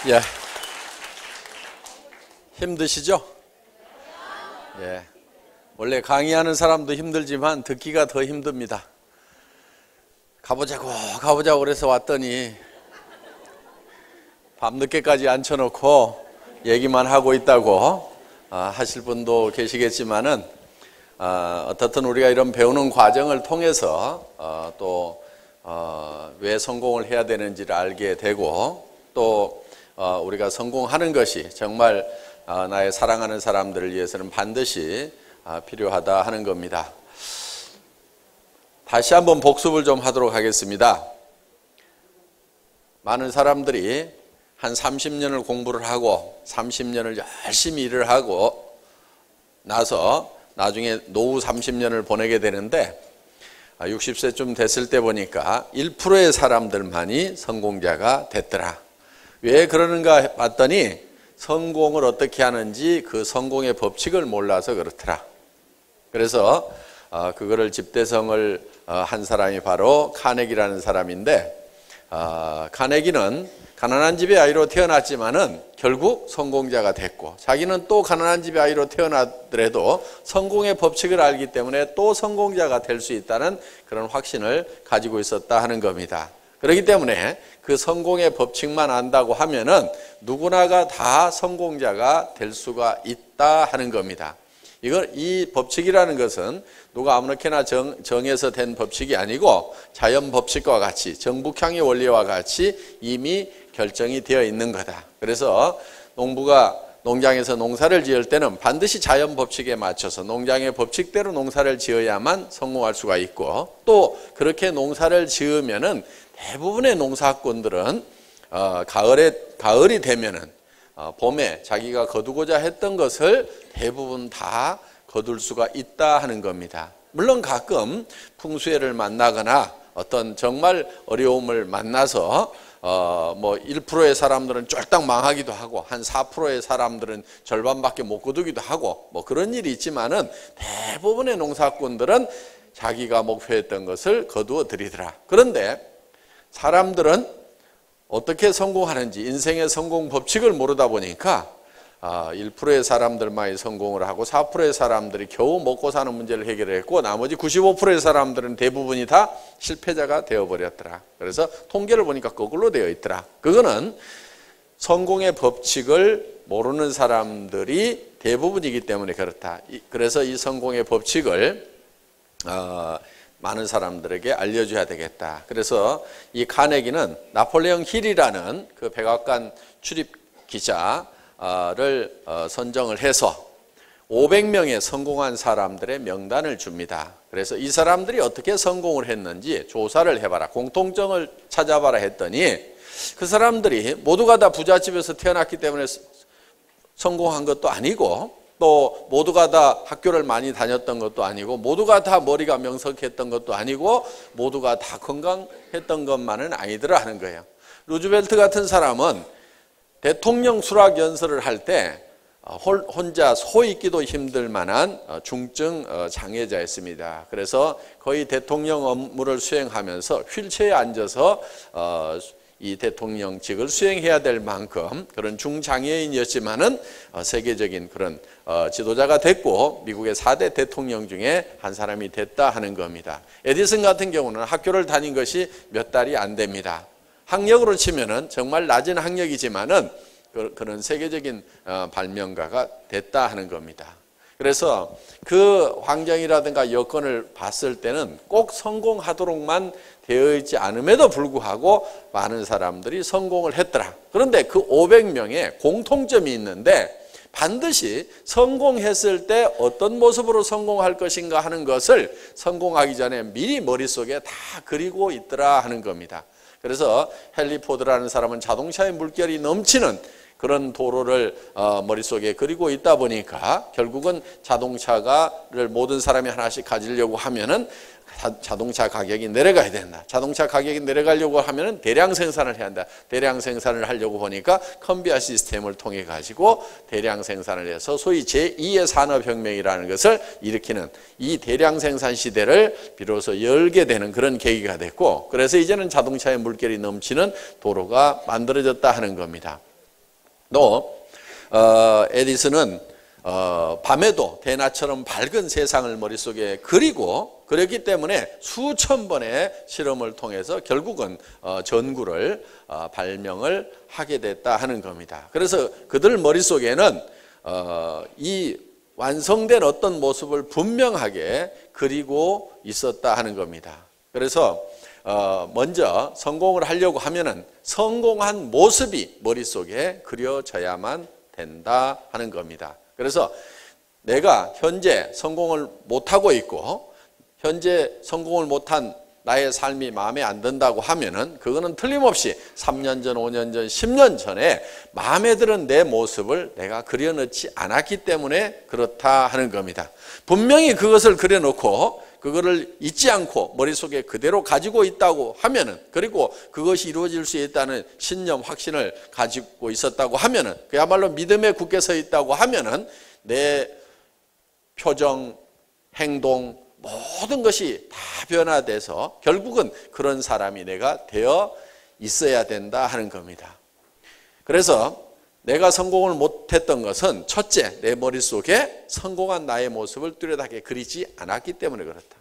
예. 힘드시죠? 예. 원래 강의하는 사람도 힘들지만 듣기가 더 힘듭니다. 가보자고 그래서 왔더니 밤늦게까지 앉혀놓고 얘기만 하고 있다고 하실 분도 계시겠지만은 어떻든 우리가 이런 배우는 과정을 통해서 또 왜 성공을 해야 되는지를 알게 되고 또 우리가 성공하는 것이 정말 나의 사랑하는 사람들을 위해서는 반드시 필요하다 하는 겁니다. 다시 한번 복습을 좀 하도록 하겠습니다. 많은 사람들이 한 30년을 공부를 하고 30년을 열심히 일을 하고 나서 나중에 노후 30년을 보내게 되는데 60세쯤 됐을 때 보니까 1%의 사람들만이 성공자가 됐더라. 왜 그러는가 봤더니 성공을 어떻게 하는지 그 성공의 법칙을 몰라서 그렇더라. 그래서 그거를 집대성을 한 사람이 바로 카네기라는 사람인데 카네기는 가난한 집의 아이로 태어났지만은 결국 성공자가 됐고 자기는 또 가난한 집의 아이로 태어나더라도 성공의 법칙을 알기 때문에 또 성공자가 될 수 있다는 그런 확신을 가지고 있었다 하는 겁니다. 그렇기 때문에 그 성공의 법칙만 안다고 하면은 누구나가 다 성공자가 될 수가 있다 하는 겁니다. 이 법칙이라는 것은 누가 아무렇게나 정해서 된 법칙이 아니고 자연 법칙과 같이 정북향의 원리와 같이 이미 결정이 되어 있는 거다. 그래서 농부가 농장에서 농사를 지을 때는 반드시 자연 법칙에 맞춰서 농장의 법칙대로 농사를 지어야만 성공할 수가 있고 또 그렇게 농사를 지으면은 대부분의 농사꾼들은 가을이 되면은 봄에 자기가 거두고자 했던 것을 대부분 다 거둘 수가 있다 하는 겁니다. 물론 가끔 풍수해를 만나거나 어떤 정말 어려움을 만나서 1%의 사람들은 쫄딱 망하기도 하고 한 4%의 사람들은 절반밖에 못 거두기도 하고 그런 일이 있지만은 대부분의 농사꾼들은 자기가 목표했던 것을 거두어 드리더라. 그런데 사람들은 어떻게 성공하는지 인생의 성공 법칙을 모르다 보니까 1%의 사람들만이 성공을 하고 4%의 사람들이 겨우 먹고 사는 문제를 해결했고 나머지 95%의 사람들은 대부분이 다 실패자가 되어버렸더라. 그래서 통계를 보니까 거꾸로 되어 있더라. 그거는 성공의 법칙을 모르는 사람들이 대부분이기 때문에 그렇다. 그래서 이 성공의 법칙을 많은 사람들에게 알려줘야 되겠다. 그래서 이 카네기는 나폴레옹 힐이라는 그 백악관 출입 기자를 선정을 해서 500명의 성공한 사람들의 명단을 줍니다. 그래서 이 사람들이 어떻게 성공을 했는지 조사를 해봐라. 공통점을 찾아봐라 했더니 그 사람들이 모두가 다 부잣집에서 태어났기 때문에 성공한 것도 아니고 또 모두가 다 학교를 많이 다녔던 것도 아니고 모두가 다 머리가 명석했던 것도 아니고 모두가 다 건강했던 것만은 아니더라 하는 거예요. 루즈벨트 같은 사람은 대통령 수락 연설을 할 때 혼자 서 있기도 힘들 만한 중증 장애자였습니다. 그래서 거의 대통령 업무를 수행하면서 휠체어에 앉아서 이 대통령직을 수행해야 될 만큼 그런 중장애인이었지만은 세계적인 그런 지도자가 됐고 미국의 4대 대통령 중에 한 사람이 됐다 하는 겁니다. 에디슨 같은 경우는 학교를 다닌 것이 몇 달이 안 됩니다. 학력으로 치면은 정말 낮은 학력이지만은 그런 세계적인 발명가가 됐다 하는 겁니다. 그래서 그 환경이라든가 여건을 봤을 때는 꼭 성공하도록만 되어 있지 않음에도 불구하고 많은 사람들이 성공을 했더라. 그런데 그 500명의 공통점이 있는데 반드시 성공했을 때 어떤 모습으로 성공할 것인가 하는 것을 성공하기 전에 미리 머릿속에 다 그리고 있더라 하는 겁니다. 그래서 헨리 포드라는 사람은 자동차의 물결이 넘치는 그런 도로를 머릿속에 그리고 있다 보니까 결국은 자동차를 모든 사람이 하나씩 가지려고 하면은 자동차 가격이 내려가야 된다. 자동차 가격이 내려가려고 하면은 대량 생산을 해야 한다. 대량 생산을 하려고 보니까 컨베이어 시스템을 통해 가지고 대량 생산을 해서 소위 제2의 산업혁명이라는 것을 일으키는 이 대량 생산 시대를 비로소 열게 되는 그런 계기가 됐고, 그래서 이제는 자동차의 물결이 넘치는 도로가 만들어졌다 하는 겁니다. 또 에디슨은 밤에도 대낮처럼 밝은 세상을 머릿속에 그렸기 때문에 수천 번의 실험을 통해서 결국은 전구를 발명을 하게 됐다 하는 겁니다. 그래서 그들 머릿속에는 이 완성된 어떤 모습을 분명하게 그리고 있었다 하는 겁니다. 그래서 먼저 성공을 하려고 하면은 성공한 모습이 머릿속에 그려져야만 된다 하는 겁니다. 그래서 내가 현재 성공을 못하고 있고 현재 성공을 못한 나의 삶이 마음에 안 든다고 하면은 그거는 틀림없이 3년 전, 5년 전, 10년 전에 마음에 드는 내 모습을 내가 그려놓지 않았기 때문에 그렇다 하는 겁니다. 분명히 그것을 그려놓고 그거를 잊지 않고 머릿속에 그대로 가지고 있다고 하면은, 그리고 그것이 이루어질 수 있다는 신념, 확신을 가지고 있었다고 하면은, 그야말로 믿음에 굳게 서 있다고 하면은 내 표정, 행동, 모든 것이 다 변화돼서 결국은 그런 사람이 내가 되어 있어야 된다 하는 겁니다. 그래서 내가 성공을 못했던 것은 첫째, 내 머릿속에 성공한 나의 모습을 뚜렷하게 그리지 않았기 때문에 그렇다.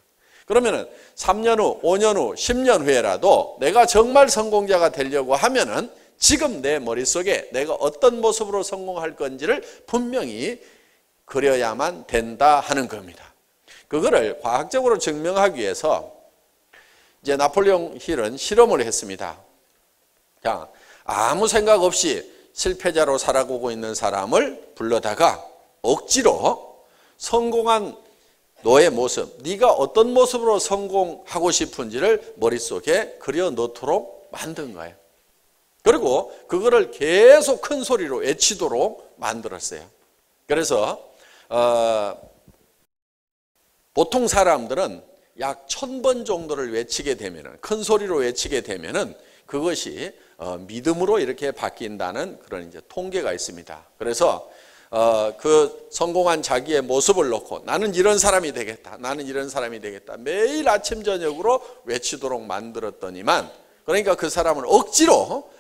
그러면은 3년 후, 5년 후, 10년 후에라도 내가 정말 성공자가 되려고 하면은 지금 내 머릿속에 내가 어떤 모습으로 성공할 건지를 분명히 그려야만 된다 하는 겁니다. 그거를 과학적으로 증명하기 위해서 이제 나폴레옹 힐은 실험을 했습니다. 자, 아무 생각 없이 실패자로 살아가고 있는 사람을 불러다가 억지로 성공한 너의 모습, 네가 어떤 모습으로 성공하고 싶은지를 머릿속에 그려 넣도록 만든 거예요. 그리고 그거를 계속 큰 소리로 외치도록 만들었어요. 그래서 보통 사람들은 약 1000번 정도를 외치게 되면은, 큰 소리로 외치게 되면은 그것이 믿음으로 이렇게 바뀐다는 그런 이제 통계가 있습니다. 그래서 그 성공한 자기의 모습을 놓고 나는 이런 사람이 되겠다, 나는 이런 사람이 되겠다, 매일 아침 저녁으로 외치도록 만들었더니만, 그러니까 그 사람을 억지로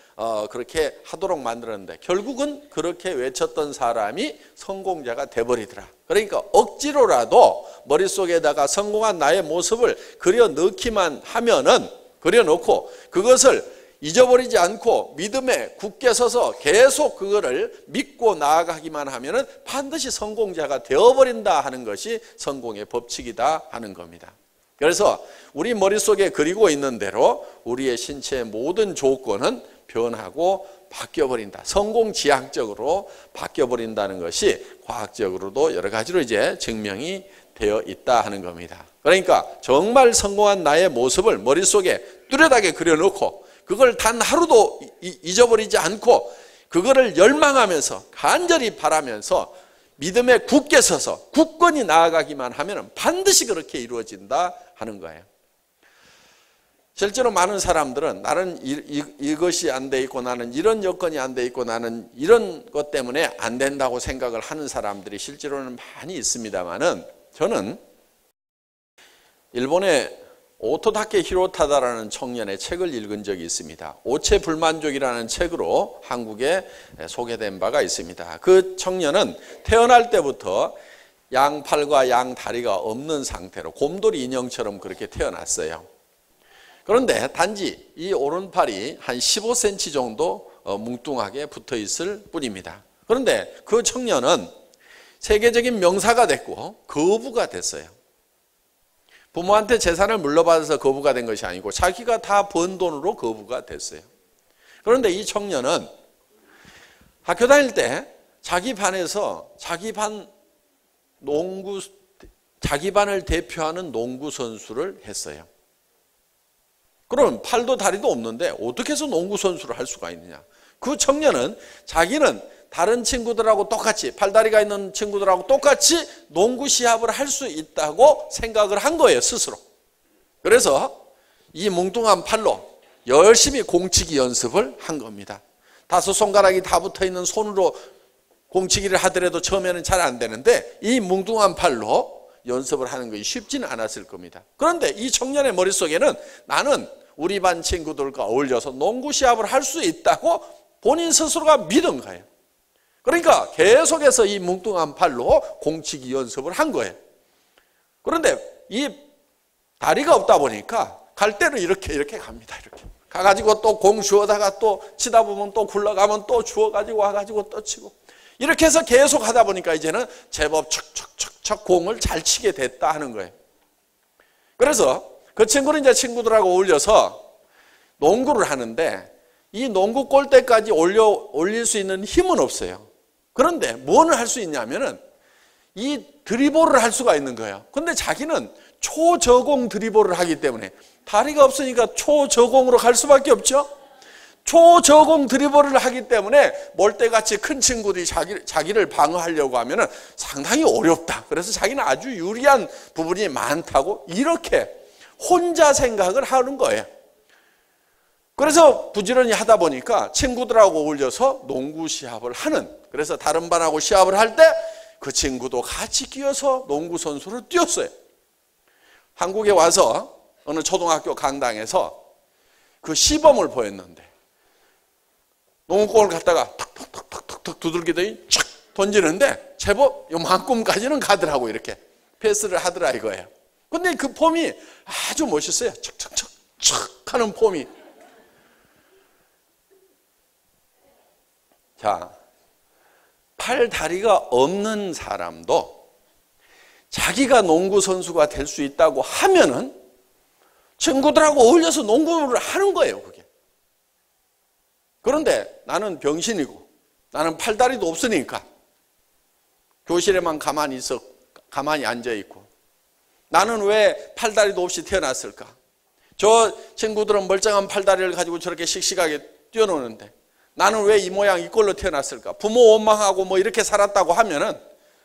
그렇게 하도록 만들었는데 결국은 그렇게 외쳤던 사람이 성공자가 돼버리더라. 그러니까 억지로라도 머릿속에다가 성공한 나의 모습을 그려 넣기만 하면은, 그려 놓고 그것을 잊어버리지 않고 믿음에 굳게 서서 계속 그거를 믿고 나아가기만 하면은 반드시 성공자가 되어버린다 하는 것이 성공의 법칙이다 하는 겁니다. 그래서 우리 머릿속에 그리고 있는 대로 우리의 신체의 모든 조건은 변하고 바뀌어버린다. 성공지향적으로 바뀌어버린다는 것이 과학적으로도 여러 가지로 이제 증명이 되어 있다 하는 겁니다. 그러니까 정말 성공한 나의 모습을 머릿속에 뚜렷하게 그려놓고 그걸 단 하루도 잊어버리지 않고 그거를 열망하면서 간절히 바라면서 믿음에 굳게 서서 굳건히 나아가기만 하면 반드시 그렇게 이루어진다 하는 거예요. 실제로 많은 사람들은 나는 이것이 안 돼 있고 나는 이런 여건이 안 돼 있고 나는 이런 것 때문에 안 된다고 생각을 하는 사람들이 실제로는 많이 있습니다만은, 저는 일본의 오토다케 히로타다라는 청년의 책을 읽은 적이 있습니다. 오체불만족이라는 책으로 한국에 소개된 바가 있습니다. 그 청년은 태어날 때부터 양팔과 양다리가 없는 상태로 곰돌이 인형처럼 그렇게 태어났어요. 그런데 단지 이 오른팔이 한 15cm 정도 뭉뚱하게 붙어 있을 뿐입니다. 그런데 그 청년은 세계적인 명사가 됐고 거부가 됐어요. 부모한테 재산을 물려받아서 거부가 된 것이 아니고 자기가 다 번 돈으로 거부가 됐어요. 그런데 이 청년은 학교 다닐 때 자기 반에서 자기 반을 대표하는 농구 선수를 했어요. 그럼 팔도 다리도 없는데 어떻게 해서 농구 선수를 할 수가 있느냐? 그 청년은 자기는 다른 친구들하고 똑같이, 팔다리가 있는 친구들하고 똑같이 농구 시합을 할 수 있다고 생각을 한 거예요, 스스로. 그래서 이 뭉뚱한 팔로 열심히 공치기 연습을 한 겁니다. 5손가락이 다 붙어 있는 손으로 공치기를 하더라도 처음에는 잘 안 되는데 이 뭉뚱한 팔로 연습을 하는 것이 쉽지는 않았을 겁니다. 그런데 이 청년의 머릿속에는 나는 우리 반 친구들과 어울려서 농구 시합을 할 수 있다고 본인 스스로가 믿은 거예요. 그러니까 계속해서 이 뭉뚱한 팔로 공치기 연습을 한 거예요. 그런데 이 다리가 없다 보니까 갈 때는 이렇게 갑니다. 이렇게 가가지고 또 공 주워다가 또 치다 보면 또 굴러가면 또 주워가지고 와가지고 또 치고, 이렇게 해서 계속 하다 보니까 이제는 제법 척척척척 공을 잘 치게 됐다 하는 거예요. 그래서 그 친구는 이제 친구들하고 어울려서 농구를 하는데 이 농구 골대까지 올릴 수 있는 힘은 없어요. 그런데 뭘 할 수 있냐면은 이 드리블을 할 수가 있는 거예요. 근데 자기는 초저공 드리블을 하기 때문에 다리가 없으니까 초저공으로 갈 수밖에 없죠. 초저공 드리블을 하기 때문에 몰대같이 큰 친구들이 자기를 방어하려고 하면은 상당히 어렵다. 그래서 자기는 아주 유리한 부분이 많다고 이렇게 혼자 생각을 하는 거예요. 그래서 부지런히 하다 보니까 친구들하고 어울려서 농구 시합을 하는, 그래서 다른 반하고 시합을 할 때 그 친구도 같이 끼어서 농구 선수로 뛰었어요. 한국에 와서 어느 초등학교 강당에서 그 시범을 보였는데 농구공을 갖다가 탁탁탁탁탁 두들기더니 착 던지는데 제법 요만큼까지는 가더라고. 이렇게 패스를 하더라 이거예요. 근데 그 폼이 아주 멋있어요. 척척척 척 하는 폼이. 자, 팔 다리가 없는 사람도 자기가 농구 선수가 될 수 있다고 하면은 친구들하고 어울려서 농구를 하는 거예요, 그게. 그런데 나는 병신이고 나는 팔다리도 없으니까 교실에만 가만히 앉아 있고, 나는 왜 팔다리도 없이 태어났을까? 저 친구들은 멀쩡한 팔다리를 가지고 저렇게 씩씩하게 뛰어노는데 나는 왜 이 모양 이 꼴로 태어났을까? 부모 원망하고 뭐 이렇게 살았다고 하면은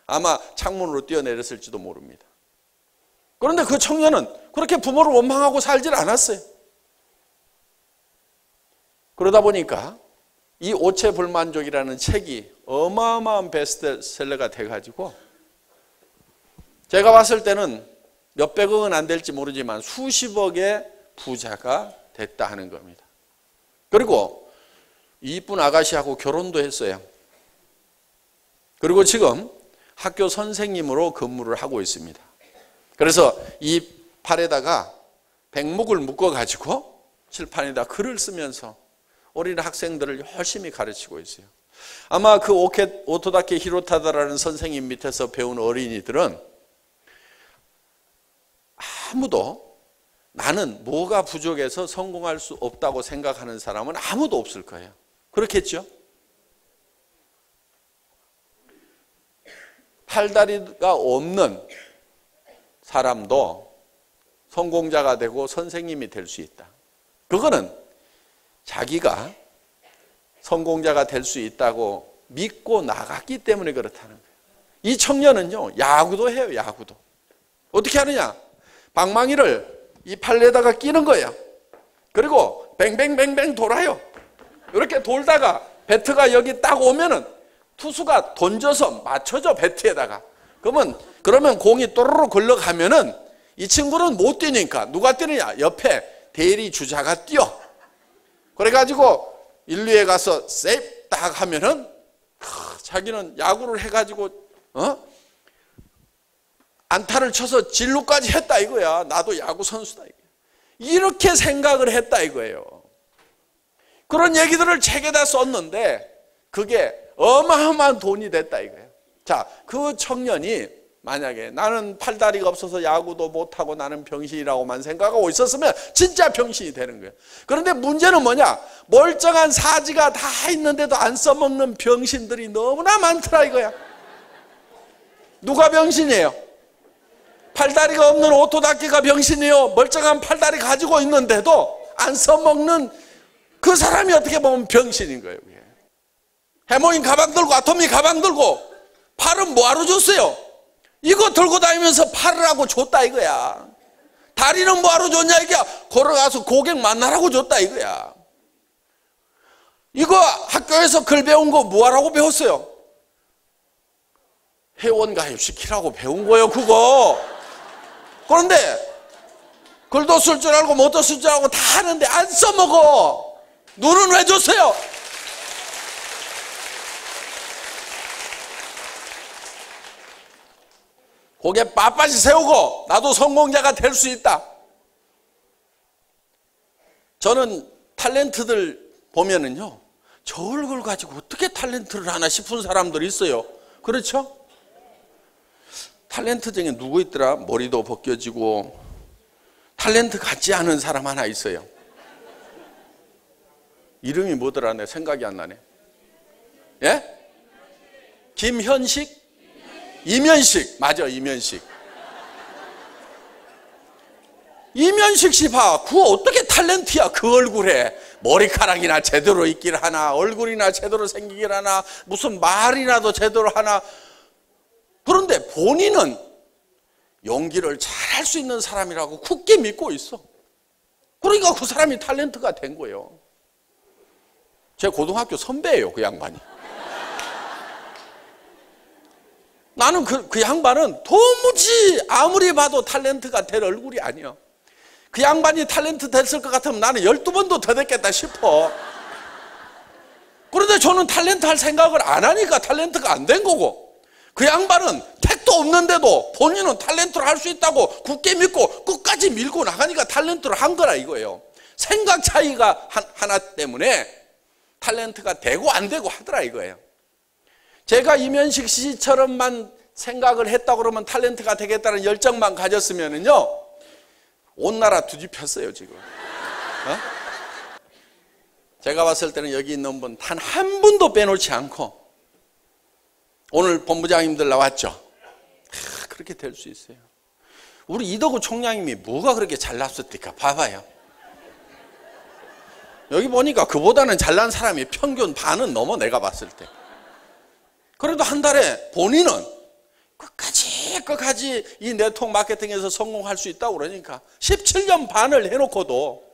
아마 창문으로 뛰어내렸을지도 모릅니다. 그런데 그 청년은 그렇게 부모를 원망하고 살질 않았어요. 그러다 보니까 이 오체불만족이라는 책이 어마어마한 베스트셀러가 돼가지고 제가 봤을 때는 몇백억은 안 될지 모르지만 수십억의 부자가 됐다 하는 겁니다. 그리고 이쁜 아가씨하고 결혼도 했어요. 그리고 지금 학교 선생님으로 근무를 하고 있습니다. 그래서 이 팔에다가 백목을 묶어가지고 칠판에다 글을 쓰면서 어린 학생들을 열심히 가르치고 있어요. 아마 그 오토다케 히로타다라는 선생님 밑에서 배운 어린이들은 아무도 나는 뭐가 부족해서 성공할 수 없다고 생각하는 사람은 아무도 없을 거예요. 그렇겠죠? 팔다리가 없는 사람도 성공자가 되고 선생님이 될 수 있다. 그거는 자기가 성공자가 될 수 있다고 믿고 나갔기 때문에 그렇다는 거예요. 이 청년은요, 야구도 해요, 야구도. 어떻게 하느냐? 방망이를 이 팔에다가 끼는 거예요. 그리고 뱅뱅뱅뱅 돌아요. 이렇게 돌다가 배트가 여기 딱 오면은 투수가 던져서 맞춰줘, 배트에다가. 그러면 공이 또르르 걸러가면은 이 친구는 못 뛰니까 누가 뛰느냐? 옆에 대리 주자가 뛰어. 그래가지고 일루에 가서 세이프 딱 하면은 자기는 야구를 해가지고 안타를 쳐서 진루까지 했다 이거야. 나도 야구 선수다 이거야. 이렇게 생각을 했다 이거예요. 그런 얘기들을 책에다 썼는데 그게 어마어마한 돈이 됐다 이거예요. 자, 그 청년이 만약에 나는 팔다리가 없어서 야구도 못하고 나는 병신이라고만 생각하고 있었으면 진짜 병신이 되는 거예요. 그런데 문제는 뭐냐? 멀쩡한 사지가 다 있는데도 안 써먹는 병신들이 너무나 많더라 이거야. 누가 병신이에요? 팔다리가 없는 오토다케가 병신이에요. 멀쩡한 팔다리 가지고 있는데도 안 써먹는 그 사람이 어떻게 보면 병신인 거예요. 해모인 가방 들고 아토미 가방 들고 팔은 뭐하러 줬어요? 이거 들고 다니면서 팔을 하고 줬다 이거야. 다리는 뭐하러 줬냐 이게 걸어가서 고객 만나라고 줬다 이거야. 이거 학교에서 글 배운 거 뭐하라고 배웠어요? 회원 가입시키라고 배운 거예요 그거. 그런데 글도 쓸 줄 알고 못도 쓸 줄 알고 다 하는데 안 써먹어. 눈은 왜 줬어요? 고개 빳빳이 세우고 나도 성공자가 될 수 있다. 저는 탤런트들 보면은요, 저 얼굴 가지고 어떻게 탤런트를 하나 싶은 사람들이 있어요. 그렇죠? 탤런트 중에 누구 있더라? 머리도 벗겨지고 탤런트 같지 않은 사람 하나 있어요. 이름이 뭐더라? 내 생각이 안 나네. 예? 김현식? 이면식. 맞아, 이면식. 이면식 씨 봐. 그 어떻게 탤런트야, 그 얼굴에. 머리카락이나 제대로 있길 하나, 얼굴이나 제대로 생기길 하나, 무슨 말이라도 제대로 하나. 그런데 본인은 연기를 잘할 수 있는 사람이라고 굳게 믿고 있어. 그러니까 그 사람이 탤런트가 된 거예요. 제 고등학교 선배예요, 그 양반이. 나는 그 양반은 도무지 아무리 봐도 탤런트가 될 얼굴이 아니야. 그 양반이 탤런트 됐을 것 같으면 나는 12번도 더 됐겠다 싶어. 그런데 저는 탤런트 할 생각을 안 하니까 탤런트가 안 된 거고, 그 양반은 택도 없는데도 본인은 탤런트를 할 수 있다고 굳게 믿고 끝까지 밀고 나가니까 탤런트를 한 거라 이거예요. 생각 차이가 하나 때문에 탤런트가 되고 안 되고 하더라 이거예요. 제가 이면식 씨처럼만 생각을 했다고 그러면 탤런트가 되겠다는 열정만 가졌으면은요, 온 나라 뒤집혔어요 지금. 제가 봤을 때는 여기 있는 분 단 한 분도 빼놓지 않고, 오늘 본부장님들 나왔죠. 그렇게 될 수 있어요. 우리 이덕우 총장님이 뭐가 그렇게 잘났었을까 봐봐요. 여기 보니까 그보다는 잘난 사람이 평균 반은 넘어, 내가 봤을 때. 그래도 한 달에 본인은 끝까지 이 네트워크 마케팅에서 성공할 수 있다고 그러니까 17년 반을 해놓고도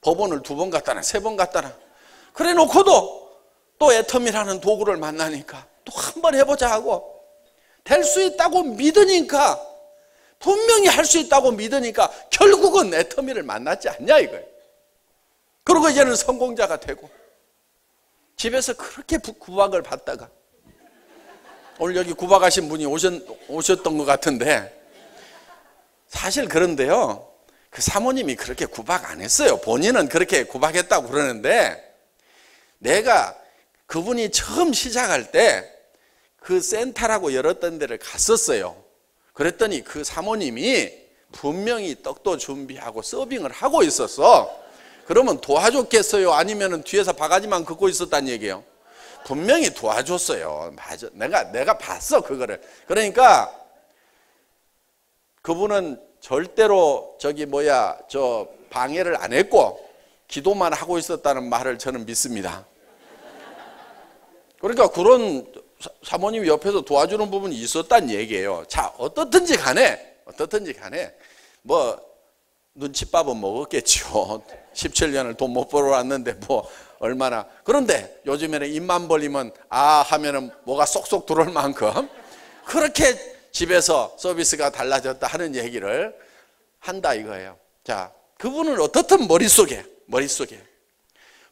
법원을 2번 갔다나 3번 갔다나 그래 놓고도 또 애터미라는 도구를 만나니까 또 한 번 해보자 하고 될 수 있다고 믿으니까, 분명히 할 수 있다고 믿으니까 결국은 애터미를 만났지 않냐 이거예요. 그리고 이제는 성공자가 되고, 집에서 그렇게 구박을 받다가 오늘 여기 구박하신 분이 오셨던 것 같은데, 사실 그런데요, 그 사모님이 그렇게 구박 안 했어요. 본인은 그렇게 구박했다고 그러는데, 내가 그분이 처음 시작할 때 그 센터라고 열었던 데를 갔었어요. 그랬더니 그 사모님이 분명히 떡도 준비하고 서빙을 하고 있었어. 그러면 도와줬겠어요? 아니면 뒤에서 바가지만 긋고 있었단 얘기예요? 분명히 도와줬어요. 맞아. 내가 봤어, 그거를. 그러니까 그분은 절대로 저 방해를 안 했고 기도만 하고 있었다는 말을 저는 믿습니다. 그러니까 그런 사모님이 옆에서 도와주는 부분이 있었단 얘기예요. 자, 어떻든지 간에 뭐 눈칫밥은 먹었겠죠. 17년을 돈 못 벌어 왔는데 뭐 얼마나. 그런데 요즘에는 입만 벌리면 아 하면은 뭐가 쏙쏙 들어올 만큼 그렇게 집에서 서비스가 달라졌다 하는 얘기를 한다 이거예요. 자, 그분은 어떻든 머릿속에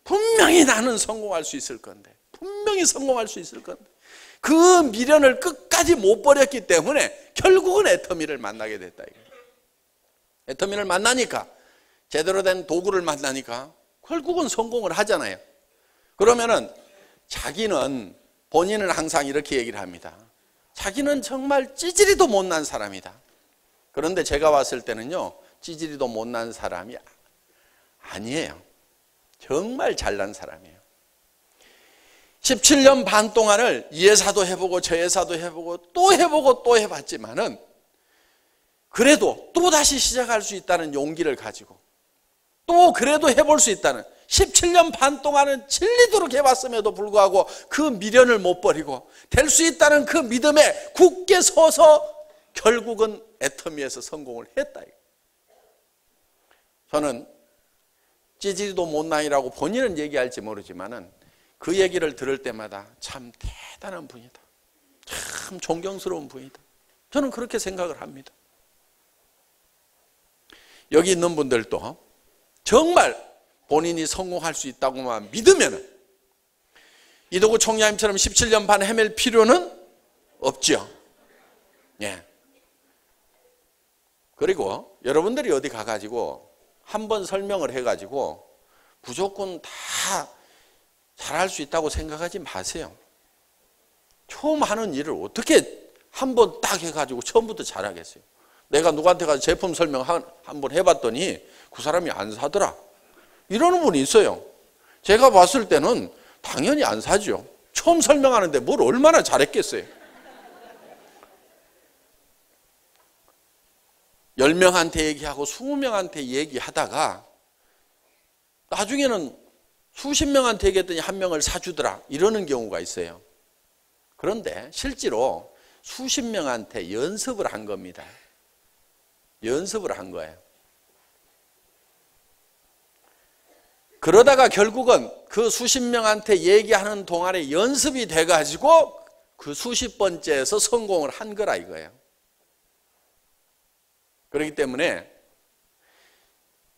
분명히 나는 성공할 수 있을 건데, 분명히 성공할 수 있을 건데, 그 미련을 끝까지 못 버렸기 때문에 결국은 애터미를 만나게 됐다 이거예요. 애터미를 만나니까, 제대로 된 도구를 만나니까 결국은 성공을 하잖아요. 그러면은 본인은 항상 이렇게 얘기를 합니다. 자기는 정말 찌질이도 못난 사람이다. 그런데 제가 봤을 때는요, 찌질이도 못난 사람이 아니에요. 정말 잘난 사람이에요. 17년 반 동안을 이 회사도 해보고 저 회사도 해보고 또 해보고 또 해봤지만은 그래도 또 다시 시작할 수 있다는 용기를 가지고, 또 그래도 해볼 수 있다는, 17년 반 동안은 질리도록 해봤음에도 불구하고 그 미련을 못 버리고 될 수 있다는 그 믿음에 굳게 서서 결국은 애터미에서 성공을 했다. 저는 찌질이도 못난이라고 본인은 얘기할지 모르지만은 그 얘기를 들을 때마다 참 대단한 분이다, 참 존경스러운 분이다, 저는 그렇게 생각을 합니다. 여기 있는 분들도 정말 본인이 성공할 수 있다고만 믿으면 이덕우 총장님처럼 17년 반 헤맬 필요는 없죠. 예. 그리고 여러분들이 어디 가가지고 한번 설명을 해가지고 무조건 다 잘할 수 있다고 생각하지 마세요. 처음 하는 일을 어떻게 한번 딱 해가지고 처음부터 잘하겠어요. 내가 누구한테 가서 제품 설명 한번 해봤더니 그 사람이 안 사더라, 이러는 분이 있어요. 제가 봤을 때는 당연히 안 사죠. 처음 설명하는데 뭘 얼마나 잘했겠어요. 10명한테 얘기하고 20명한테 얘기하다가 나중에는 수십 명한테 얘기했더니 한 명을 사주더라, 이러는 경우가 있어요. 그런데 실제로 수십 명한테 연습을 한 겁니다. 연습을 한 거예요. 그러다가 결국은 그 수십 명한테 얘기하는 동안에 연습이 돼가지고 그 수십 번째에서 성공을 한 거라 이거예요. 그렇기 때문에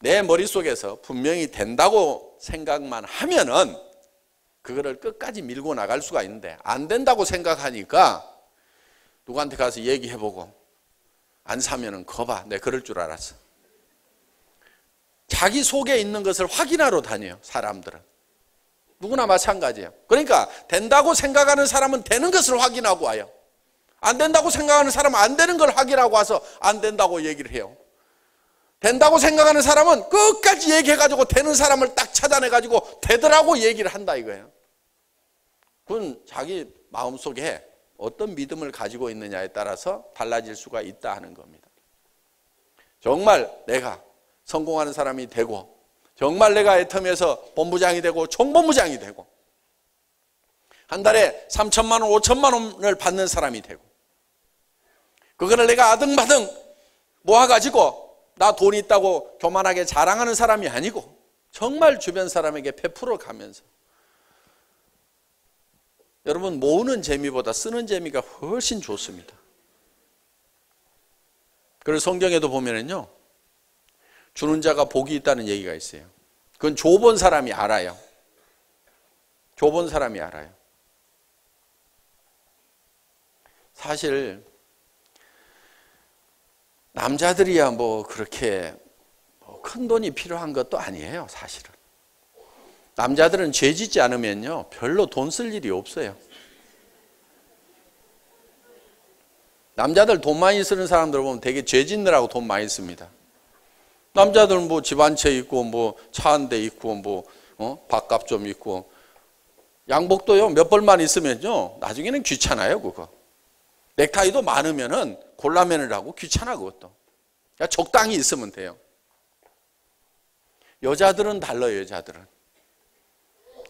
내 머릿속에서 분명히 된다고 생각만 하면은 그거를 끝까지 밀고 나갈 수가 있는데, 안 된다고 생각하니까 누구한테 가서 얘기해보고 안 사면은 거봐, 내가 그럴 줄 알았어. 자기 속에 있는 것을 확인하러 다녀요, 사람들은. 누구나 마찬가지예요. 그러니까 된다고 생각하는 사람은 되는 것을 확인하고 와요. 안 된다고 생각하는 사람은 안 되는 걸 확인하고 와서 안 된다고 얘기를 해요. 된다고 생각하는 사람은 끝까지 얘기해가지고 되는 사람을 딱 찾아내가지고 되더라고 얘기를 한다 이거예요. 그건 자기 마음속에 어떤 믿음을 가지고 있느냐에 따라서 달라질 수가 있다 하는 겁니다. 정말 내가 성공하는 사람이 되고, 정말 내가 애텀에서 본부장이 되고 총본부장이 되고, 한 달에 3천만 원, 5천만 원을 받는 사람이 되고, 그거를 내가 아등바등 모아가지고 나 돈 있다고 교만하게 자랑하는 사람이 아니고 정말 주변 사람에게 베풀어 가면서, 여러분 모으는 재미보다 쓰는 재미가 훨씬 좋습니다. 그래서 성경에도 보면은요, 주는 자가 복이 있다는 얘기가 있어요. 그건 줘본 사람이 알아요. 줘본 사람이 알아요. 사실 남자들이야 뭐 그렇게 큰 돈이 필요한 것도 아니에요. 사실은 남자들은 죄 짓지 않으면요 별로 돈 쓸 일이 없어요. 남자들 돈 많이 쓰는 사람들 보면 되게 죄 짓느라고 돈 많이 씁니다. 남자들은 뭐 집 한 채 있고 뭐 차 한 대 있고 뭐 밥값 좀 있고, 양복도요 몇 벌만 있으면요 나중에는 귀찮아요. 그거 넥타이도 많으면은 골라매느라고 귀찮아. 그것도 그러니까 적당히 있으면 돼요. 여자들은 달라요.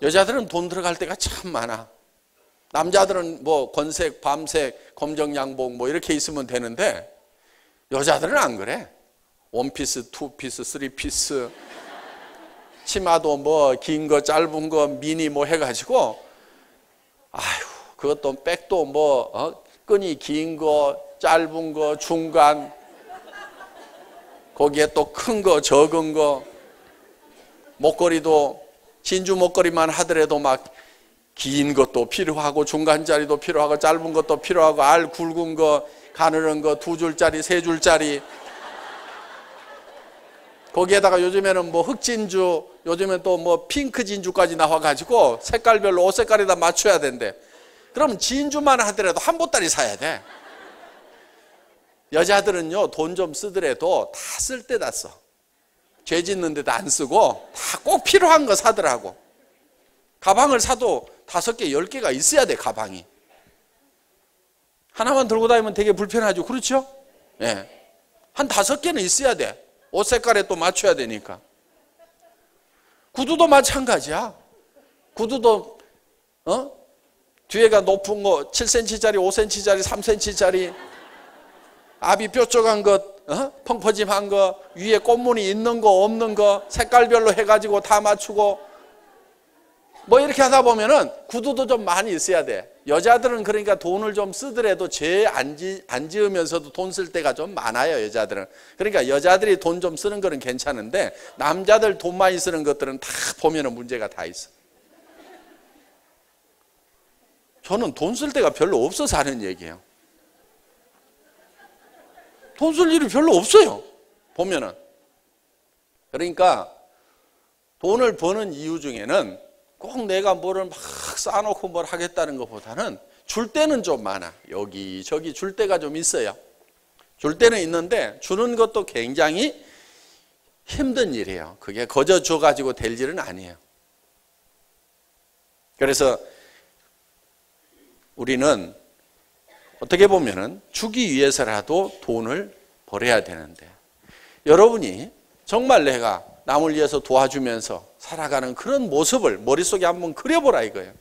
여자들은 돈 들어갈 때가 참 많아. 남자들은 뭐 건색, 밤색, 검정 양복 뭐 이렇게 있으면 되는데 여자들은 안 그래. 원피스, 투피스, 쓰리피스, 치마도 뭐 긴 거, 짧은 거, 미니 뭐 해가지고, 아휴, 그것도 백도 뭐 끈이 긴 거, 짧은 거, 중간, 거기에 또 큰 거, 적은 거, 목걸이도 진주 목걸이만 하더라도 막 긴 것도 필요하고 중간짜리도 필요하고 짧은 것도 필요하고 알 굵은 거, 가느른 거, 2줄짜리, 3줄짜리, 거기에다가 요즘에는 뭐 흑진주, 요즘엔 또 뭐 핑크 진주까지 나와가지고 색깔별로 옷 색깔에다 맞춰야 된대. 그럼 진주만 하더라도 한 보따리 사야 돼. 여자들은요 돈 좀 쓰더라도 다 쓸 때다 써. 죄 짓는 데도 안 쓰고 다 꼭 필요한 거 사더라고. 가방을 사도 5개, 10개가 있어야 돼. 가방이 하나만 들고 다니면 되게 불편하죠. 그렇죠? 예. 한 5개는 있어야 돼. 옷 색깔에 또 맞춰야 되니까. 구두도 마찬가지야. 구두도 뒤에가 높은 거 7cm짜리, 5cm짜리, 3cm짜리, 앞이 뾰족한 것, 펑퍼짐한 거, 위에 꽃무늬 있는 거 없는 거 색깔별로 해가지고 다 맞추고 뭐 이렇게 하다 보면은 구두도 좀 많이 있어야 돼. 여자들은 그러니까 돈을 좀 쓰더라도 죄 안 지으면서도 돈 쓸 때가 좀 많아요. 여자들은. 그러니까 여자들이 돈 좀 쓰는 거는 괜찮은데 남자들 돈 많이 쓰는 것들은 다 보면은 문제가 다 있어. 저는 돈 쓸 데가 별로 없어서 하는 얘기예요. 돈 쓸 일이 별로 없어요. 보면은. 그러니까 돈을 버는 이유 중에는 꼭 내가 뭐를 막 쌓아놓고 뭘 하겠다는 것보다는 줄 때는 좀 많아. 여기저기 줄 때가 좀 있어요. 줄 때는 있는데 주는 것도 굉장히 힘든 일이에요. 그게 거저 줘가지고 될 일은 아니에요. 그래서 우리는 어떻게 보면은 주기 위해서라도 돈을 벌어야 되는데, 여러분이 정말 내가 남을 위해서 도와주면서 살아가는 그런 모습을 머릿속에 한번 그려보라 이거예요.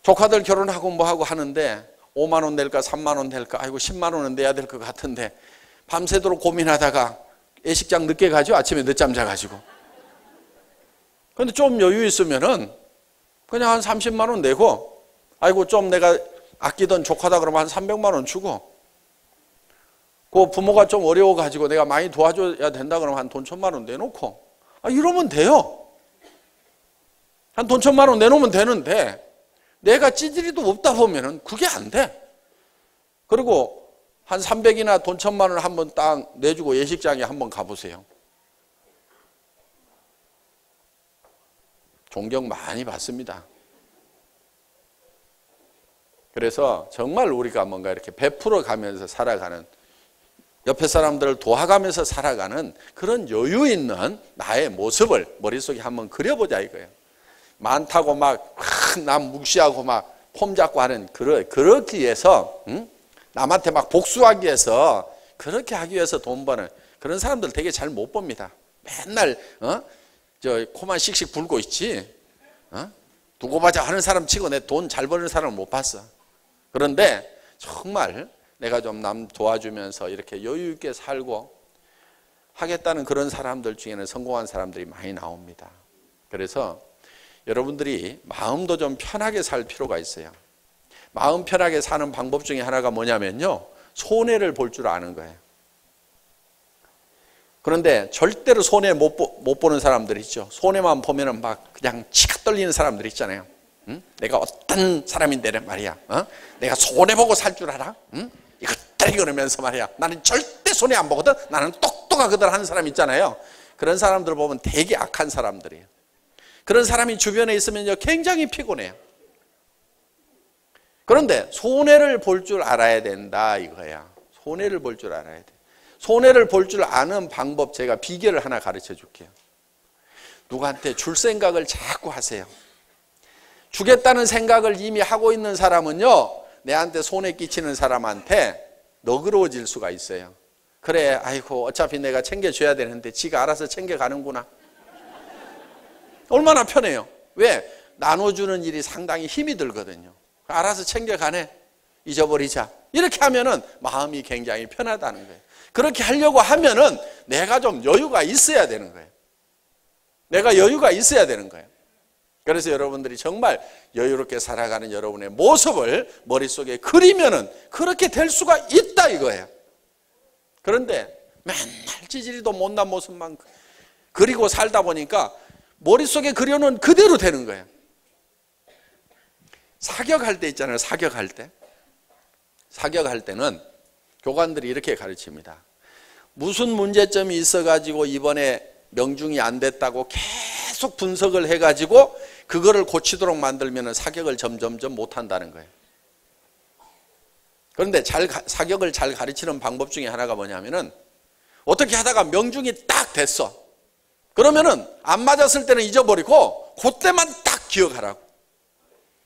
조카들 결혼하고 뭐하고 하는데 5만 원 낼까 3만 원 낼까, 아이고 10만 원은 내야 될 것 같은데 밤새도록 고민하다가 예식장 늦게 가죠. 아침에 늦잠 자가지고. 근데 좀 여유 있으면은 그냥 한 30만 원 내고, 아이고 좀 내가 아끼던 조카다 그러면 한 300만 원 주고, 그 부모가 좀 어려워가지고 내가 많이 도와줘야 된다 그러면 한 돈 1,000만 원 내놓고, 이러면 돼요. 한 돈 1,000만 원 내놓으면 되는데, 내가 찌질이도 없다 보면은 그게 안 돼. 그리고 한 300이나 돈 1,000만 원을 한번 딱 내주고 예식장에 한번 가보세요. 존경 많이 받습니다. 그래서 정말 우리가 뭔가 이렇게 베풀어 가면서 살아가는, 옆에 사람들을 도와가면서 살아가는 그런 여유 있는 나의 모습을 머릿속에 한번 그려보자 이거예요. 많다고 막 남 무시하고 막 폼 잡고 하는, 그렇게 위해서, 남한테 막 복수하기 위해서, 그렇게 하기 위해서 돈 버는 그런 사람들 되게 잘 못 봅니다. 맨날 저 코만 씩씩 불고 있지, 두고 보자 하는 사람 치고 내 돈 잘 버는 사람을 못 봤어. 그런데 정말 내가 좀 남 도와주면서 이렇게 여유 있게 살고 하겠다는 그런 사람들 중에는 성공한 사람들이 많이 나옵니다. 그래서 여러분들이 마음도 좀 편하게 살 필요가 있어요. 마음 편하게 사는 방법 중에 하나가 뭐냐면요, 손해를 볼 줄 아는 거예요. 그런데 절대로 손해 못 보는 사람들 있죠. 손해만 보면은 막 그냥 치가 떨리는 사람들 있잖아요. 내가 어떤 사람인데 말이야, 내가 손해 보고 살 줄 알아? 이것들이 그러면서 말이야, 나는 절대 손해 안 보거든, 나는 똑똑하거든 하는 사람 있잖아요. 그런 사람들 보면 되게 악한 사람들이에요. 그런 사람이 주변에 있으면요 굉장히 피곤해요. 그런데 손해를 볼 줄 알아야 된다 이거야. 손해를 볼 줄 알아야 돼. 손해를 볼 줄 아는 방법, 제가 비결을 하나 가르쳐 줄게요. 누구한테 줄 생각을 자꾸 하세요. 주겠다는 생각을 이미 하고 있는 사람은요, 내한테 손해 끼치는 사람한테 너그러워질 수가 있어요. 그래, 아이고 어차피 내가 챙겨줘야 되는데 지가 알아서 챙겨가는구나. 얼마나 편해요. 왜? 나눠주는 일이 상당히 힘이 들거든요. 알아서 챙겨가네, 잊어버리자, 이렇게 하면은 마음이 굉장히 편하다는 거예요. 그렇게 하려고 하면은 내가 좀 여유가 있어야 되는 거예요. 내가 여유가 있어야 되는 거예요. 그래서 여러분들이 정말 여유롭게 살아가는 여러분의 모습을 머릿속에 그리면은 그렇게 될 수가 있다 이거예요. 그런데 맨날 찌질이도 못난 모습만 그리고 살다 보니까 머릿속에 그려놓은 그대로 되는 거예요. 사격할 때 있잖아요. 사격할 때. 사격할 때는 교관들이 이렇게 가르칩니다. 무슨 문제점이 있어가지고 이번에 명중이 안 됐다고 계속 분석을 해가지고 그거를 고치도록 만들면 사격을 점점점 못한다는 거예요. 그런데 사격을 잘 가르치는 방법 중에 하나가 뭐냐면은, 어떻게 하다가 명중이 딱 됐어. 그러면은 안 맞았을 때는 잊어버리고 그때만 딱 기억하라고.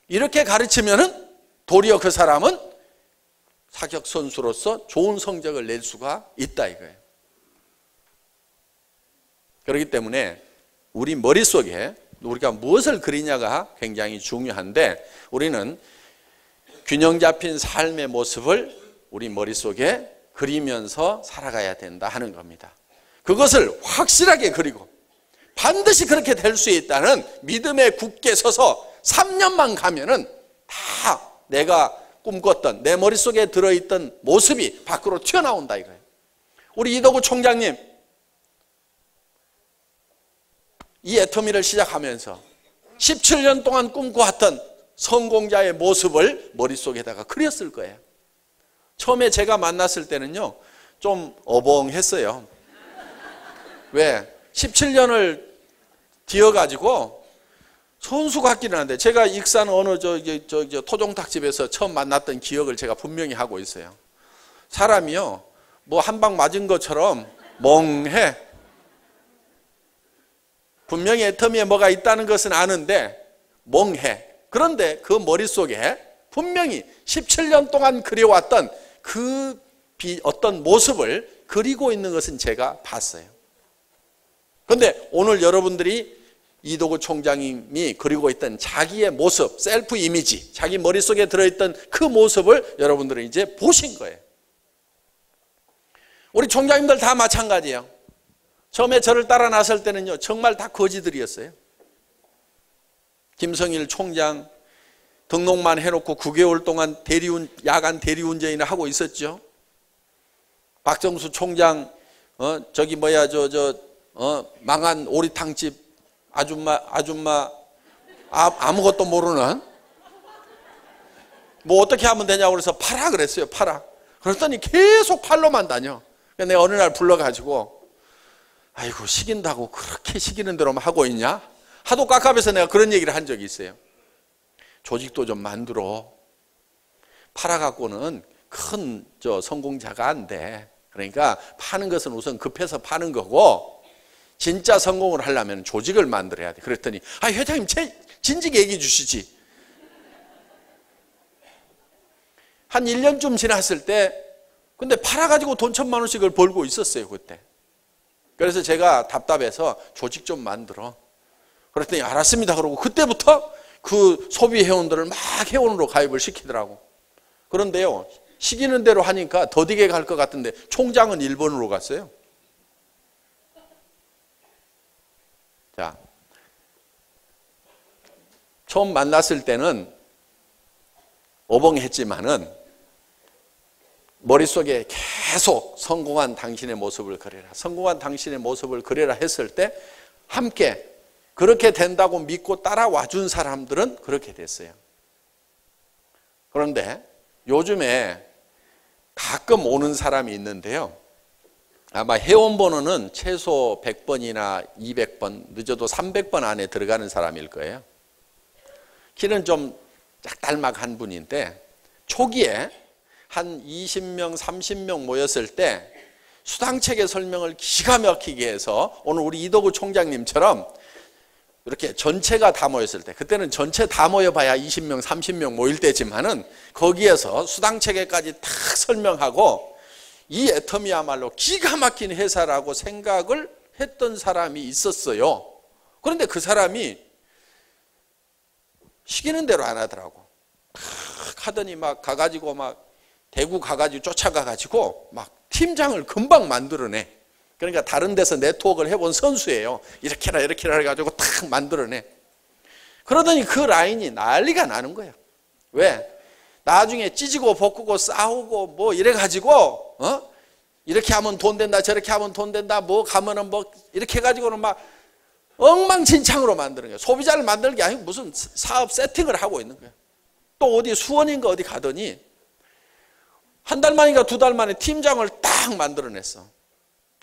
이렇게 가르치면은 도리어 그 사람은 사격 선수로서 좋은 성적을 낼 수가 있다 이거예요. 그렇기 때문에 우리 머릿속에 우리가 무엇을 그리냐가 굉장히 중요한데, 우리는 균형 잡힌 삶의 모습을 우리 머릿속에 그리면서 살아가야 된다 하는 겁니다. 그것을 확실하게 그리고 반드시 그렇게 될 수 있다는 믿음에 굳게 서서 3년만 가면은 다 내가 꿈꿨던, 내 머릿속에 들어있던 모습이 밖으로 튀어나온다 이거예요. 우리 이덕우 총장님, 이 애터미를 시작하면서 17년 동안 꿈꿔왔던 성공자의 모습을 머릿속에다가 그렸을 거예요. 처음에 제가 만났을 때는요, 좀 어벙했어요. 왜? 17년을 뒤어가지고 손수 같기는 한데, 제가 익산 어느 토종닭집에서 처음 만났던 기억을 제가 분명히 하고 있어요. 사람이요, 뭐 한 방 맞은 것처럼 멍해. 분명히 애터미에 뭐가 있다는 것은 아는데 멍해. 그런데 그 머릿속에 분명히 17년 동안 그려왔던 그 어떤 모습을 그리고 있는 것은 제가 봤어요. 그런데 오늘 여러분들이 이도구 총장님이 그리고 있던 자기의 모습, 셀프 이미지, 자기 머릿속에 들어있던 그 모습을 여러분들은 이제 보신 거예요. 우리 총장님들 다 마찬가지예요. 처음에 저를 따라 나설 때는요, 정말 다 거지들이었어요. 김성일 총장 등록만 해놓고 9개월 동안 야간 대리운전이나 하고 있었죠. 박정수 총장, 망한 오리탕집 아줌마 아무것도 모르는, 뭐 어떻게 하면 되냐고 그래서 팔아 그랬어요. 팔아. 그랬더니 계속 팔로만 다녀. 내가 어느 날 불러가지고, 아이고 시킨다고 그렇게 시키는 대로만 하고 있냐? 하도 깝깝해서 내가 그런 얘기를 한 적이 있어요. 조직도 좀 만들어. 팔아갖고는 큰 성공자가 안 돼. 그러니까 파는 것은 우선 급해서 파는 거고, 진짜 성공을 하려면 조직을 만들어야 돼. 그랬더니 회장님 진즉 얘기해 주시지. 한 1년쯤 지났을 때, 근데 팔아가지고 돈 1,000만 원씩을 벌고 있었어요 그때. 그래서 제가 답답해서 조직 좀 만들어. 그랬더니 알았습니다 그러고 그때부터 그 소비 회원들을 막 회원으로 가입을 시키더라고. 그런데요, 시키는 대로 하니까 더디게 갈 것 같은데 총장은 일본으로 갔어요. 자, 처음 만났을 때는 어벙했지만은 머릿속에 계속 성공한 당신의 모습을 그려라, 성공한 당신의 모습을 그려라 했을 때 함께 그렇게 된다고 믿고 따라와 준 사람들은 그렇게 됐어요. 그런데 요즘에 가끔 오는 사람이 있는데요, 아마 회원번호는 최소 100번이나 200번, 늦어도 300번 안에 들어가는 사람일 거예요. 키는 좀 짝달막한 분인데, 초기에 한 20명, 30명 모였을 때 수당체계 설명을 기가 막히게 해서, 오늘 우리 이도구 총장님처럼 이렇게 전체가 다 모였을 때, 그때는 전체 다 모여봐야 20명, 30명 모일 때지만은 거기에서 수당체계까지 탁 설명하고, 이 애터미야말로 기가 막힌 회사라고 생각을 했던 사람이 있었어요. 그런데 그 사람이 시키는 대로 안 하더라고. 하더니 막 가가지고 막 대구 가가지고 쫓아가가지고 막 팀장을 금방 만들어내. 그러니까 다른 데서 네트워크를 해본 선수예요. 이렇게나 이렇게나 해가지고 탁 만들어내. 그러더니 그 라인이 난리가 나는 거예요. 왜? 나중에 찢고 볶고 싸우고 뭐 이래가지고 이렇게 하면 돈 된다, 저렇게 하면 돈 된다, 뭐 가면은 뭐 이렇게 해가지고는 막 엉망진창으로 만드는 거예요. 소비자를 만드는 게 아니고 무슨 사업 세팅을 하고 있는 거예요. 또 어디 수원인가 어디 가더니 한 달 만인가 2달 만에 팀장을 딱 만들어냈어.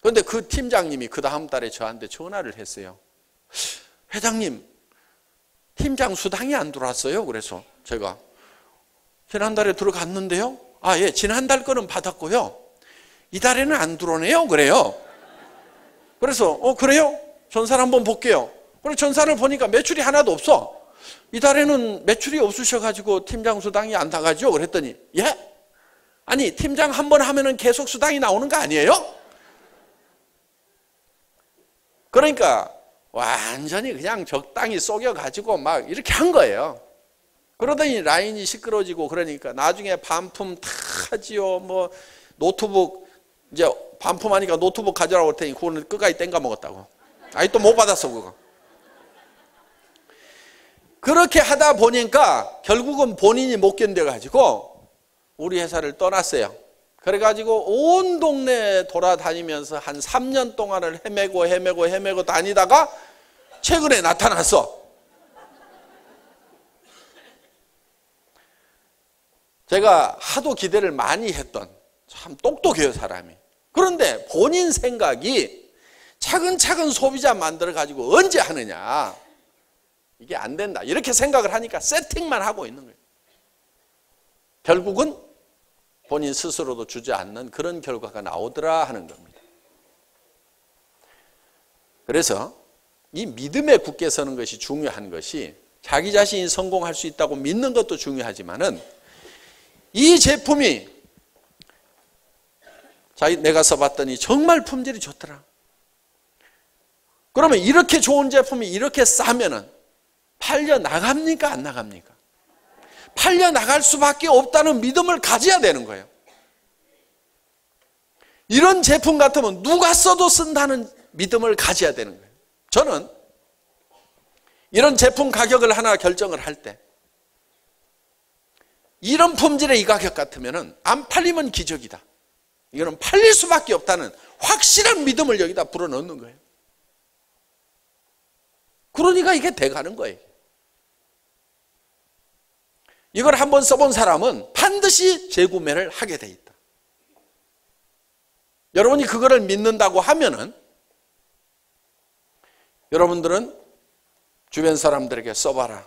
그런데 그 팀장님이 그 다음 달에 저한테 전화를 했어요. 회장님, 팀장 수당이 안 들어왔어요. 그래서 제가 지난달에 들어갔는데요. 예, 지난달 거는 받았고요. 이달에는 안 들어오네요. 그래요. 그래서 그래요? 전사를 한번 볼게요. 그래서 전사를 보니까 매출이 하나도 없어. 이달에는 매출이 없으셔가지고 팀장 수당이 안 나가죠. 그랬더니 예? 아니 팀장 한 번 하면은 계속 수당이 나오는 거 아니에요? 그러니까 완전히 그냥 적당히 속여가지고 막 이렇게 한 거예요. 그러더니 라인이 시끄러지고 그러니까 나중에 반품 다 하지요. 뭐 노트북 이제 반품하니까 노트북 가져라고 할 테니 그거는 끝까지 땡가 먹었다고. 또 못 받았어 그거. 그렇게 하다 보니까 결국은 본인이 못 견뎌가지고 우리 회사를 떠났어요. 그래가지고 온 동네 돌아다니면서 한 3년 동안을 헤매고 다니다가 최근에 나타났어. 제가 하도 기대를 많이 했던 참 똑똑해요, 사람이. 그런데 본인 생각이 차근차근 소비자 만들어가지고 언제 하느냐, 이게 안 된다, 이렇게 생각을 하니까 세팅만 하고 있는 거예요. 결국은 본인 스스로도 주저앉는 그런 결과가 나오더라 하는 겁니다. 그래서 이 믿음에 굳게 서는 것이 중요한 것이, 자기 자신이 성공할 수 있다고 믿는 것도 중요하지만은 이 제품이 내가 써봤더니 정말 품질이 좋더라. 그러면 이렇게 좋은 제품이 이렇게 싸면은 팔려 나갑니까, 안 나갑니까? 팔려 나갈 수밖에 없다는 믿음을 가져야 되는 거예요. 이런 제품 같으면 누가 써도 쓴다는 믿음을 가져야 되는 거예요. 저는 이런 제품 가격을 하나 결정을 할 때, 이런 품질의 이 가격 같으면 안 팔리면 기적이다, 이거는 팔릴 수밖에 없다는 확실한 믿음을 여기다 불어넣는 거예요. 그러니까 이게 돼가는 거예요. 이걸 한번 써본 사람은 반드시 재구매를 하게 돼 있다. 여러분이 그거를 믿는다고 하면은 여러분들은 주변 사람들에게 써봐라,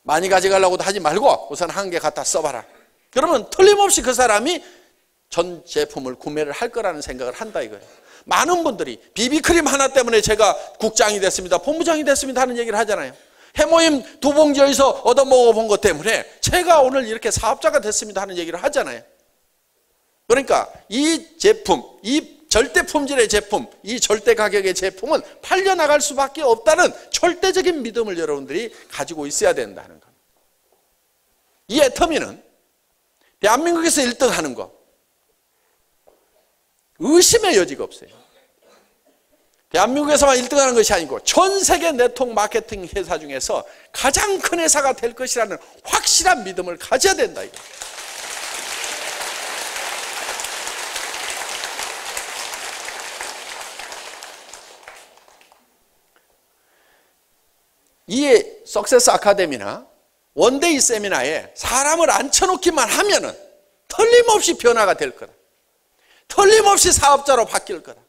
많이 가져가려고도 하지 말고 우선 한 개 갖다 써봐라. 그러면 틀림없이 그 사람이 전 제품을 구매를 할 거라는 생각을 한다 이거예요. 많은 분들이 비비크림 하나 때문에 제가 국장이 됐습니다, 본부장이 됐습니다 하는 얘기를 하잖아요. 해모임 2봉지 어디서 얻어먹어본 것 때문에 제가 오늘 이렇게 사업자가 됐습니다 하는 얘기를 하잖아요. 그러니까 이 제품, 이 절대 품질의 제품, 이 절대 가격의 제품은 팔려나갈 수밖에 없다는 절대적인 믿음을 여러분들이 가지고 있어야 된다는 겁니다. 이 애터미는 대한민국에서 1등 하는 거 의심의 여지가 없어요. 대한민국에서만 1등 하는 것이 아니고 전 세계 네트워크 마케팅 회사 중에서 가장 큰 회사가 될 것이라는 확실한 믿음을 가져야 된다 이거. 이 석세스 아카데미나 원데이 세미나에 사람을 앉혀놓기만 하면은 틀림없이 변화가 될 거다. 틀림없이 사업자로 바뀔 거다.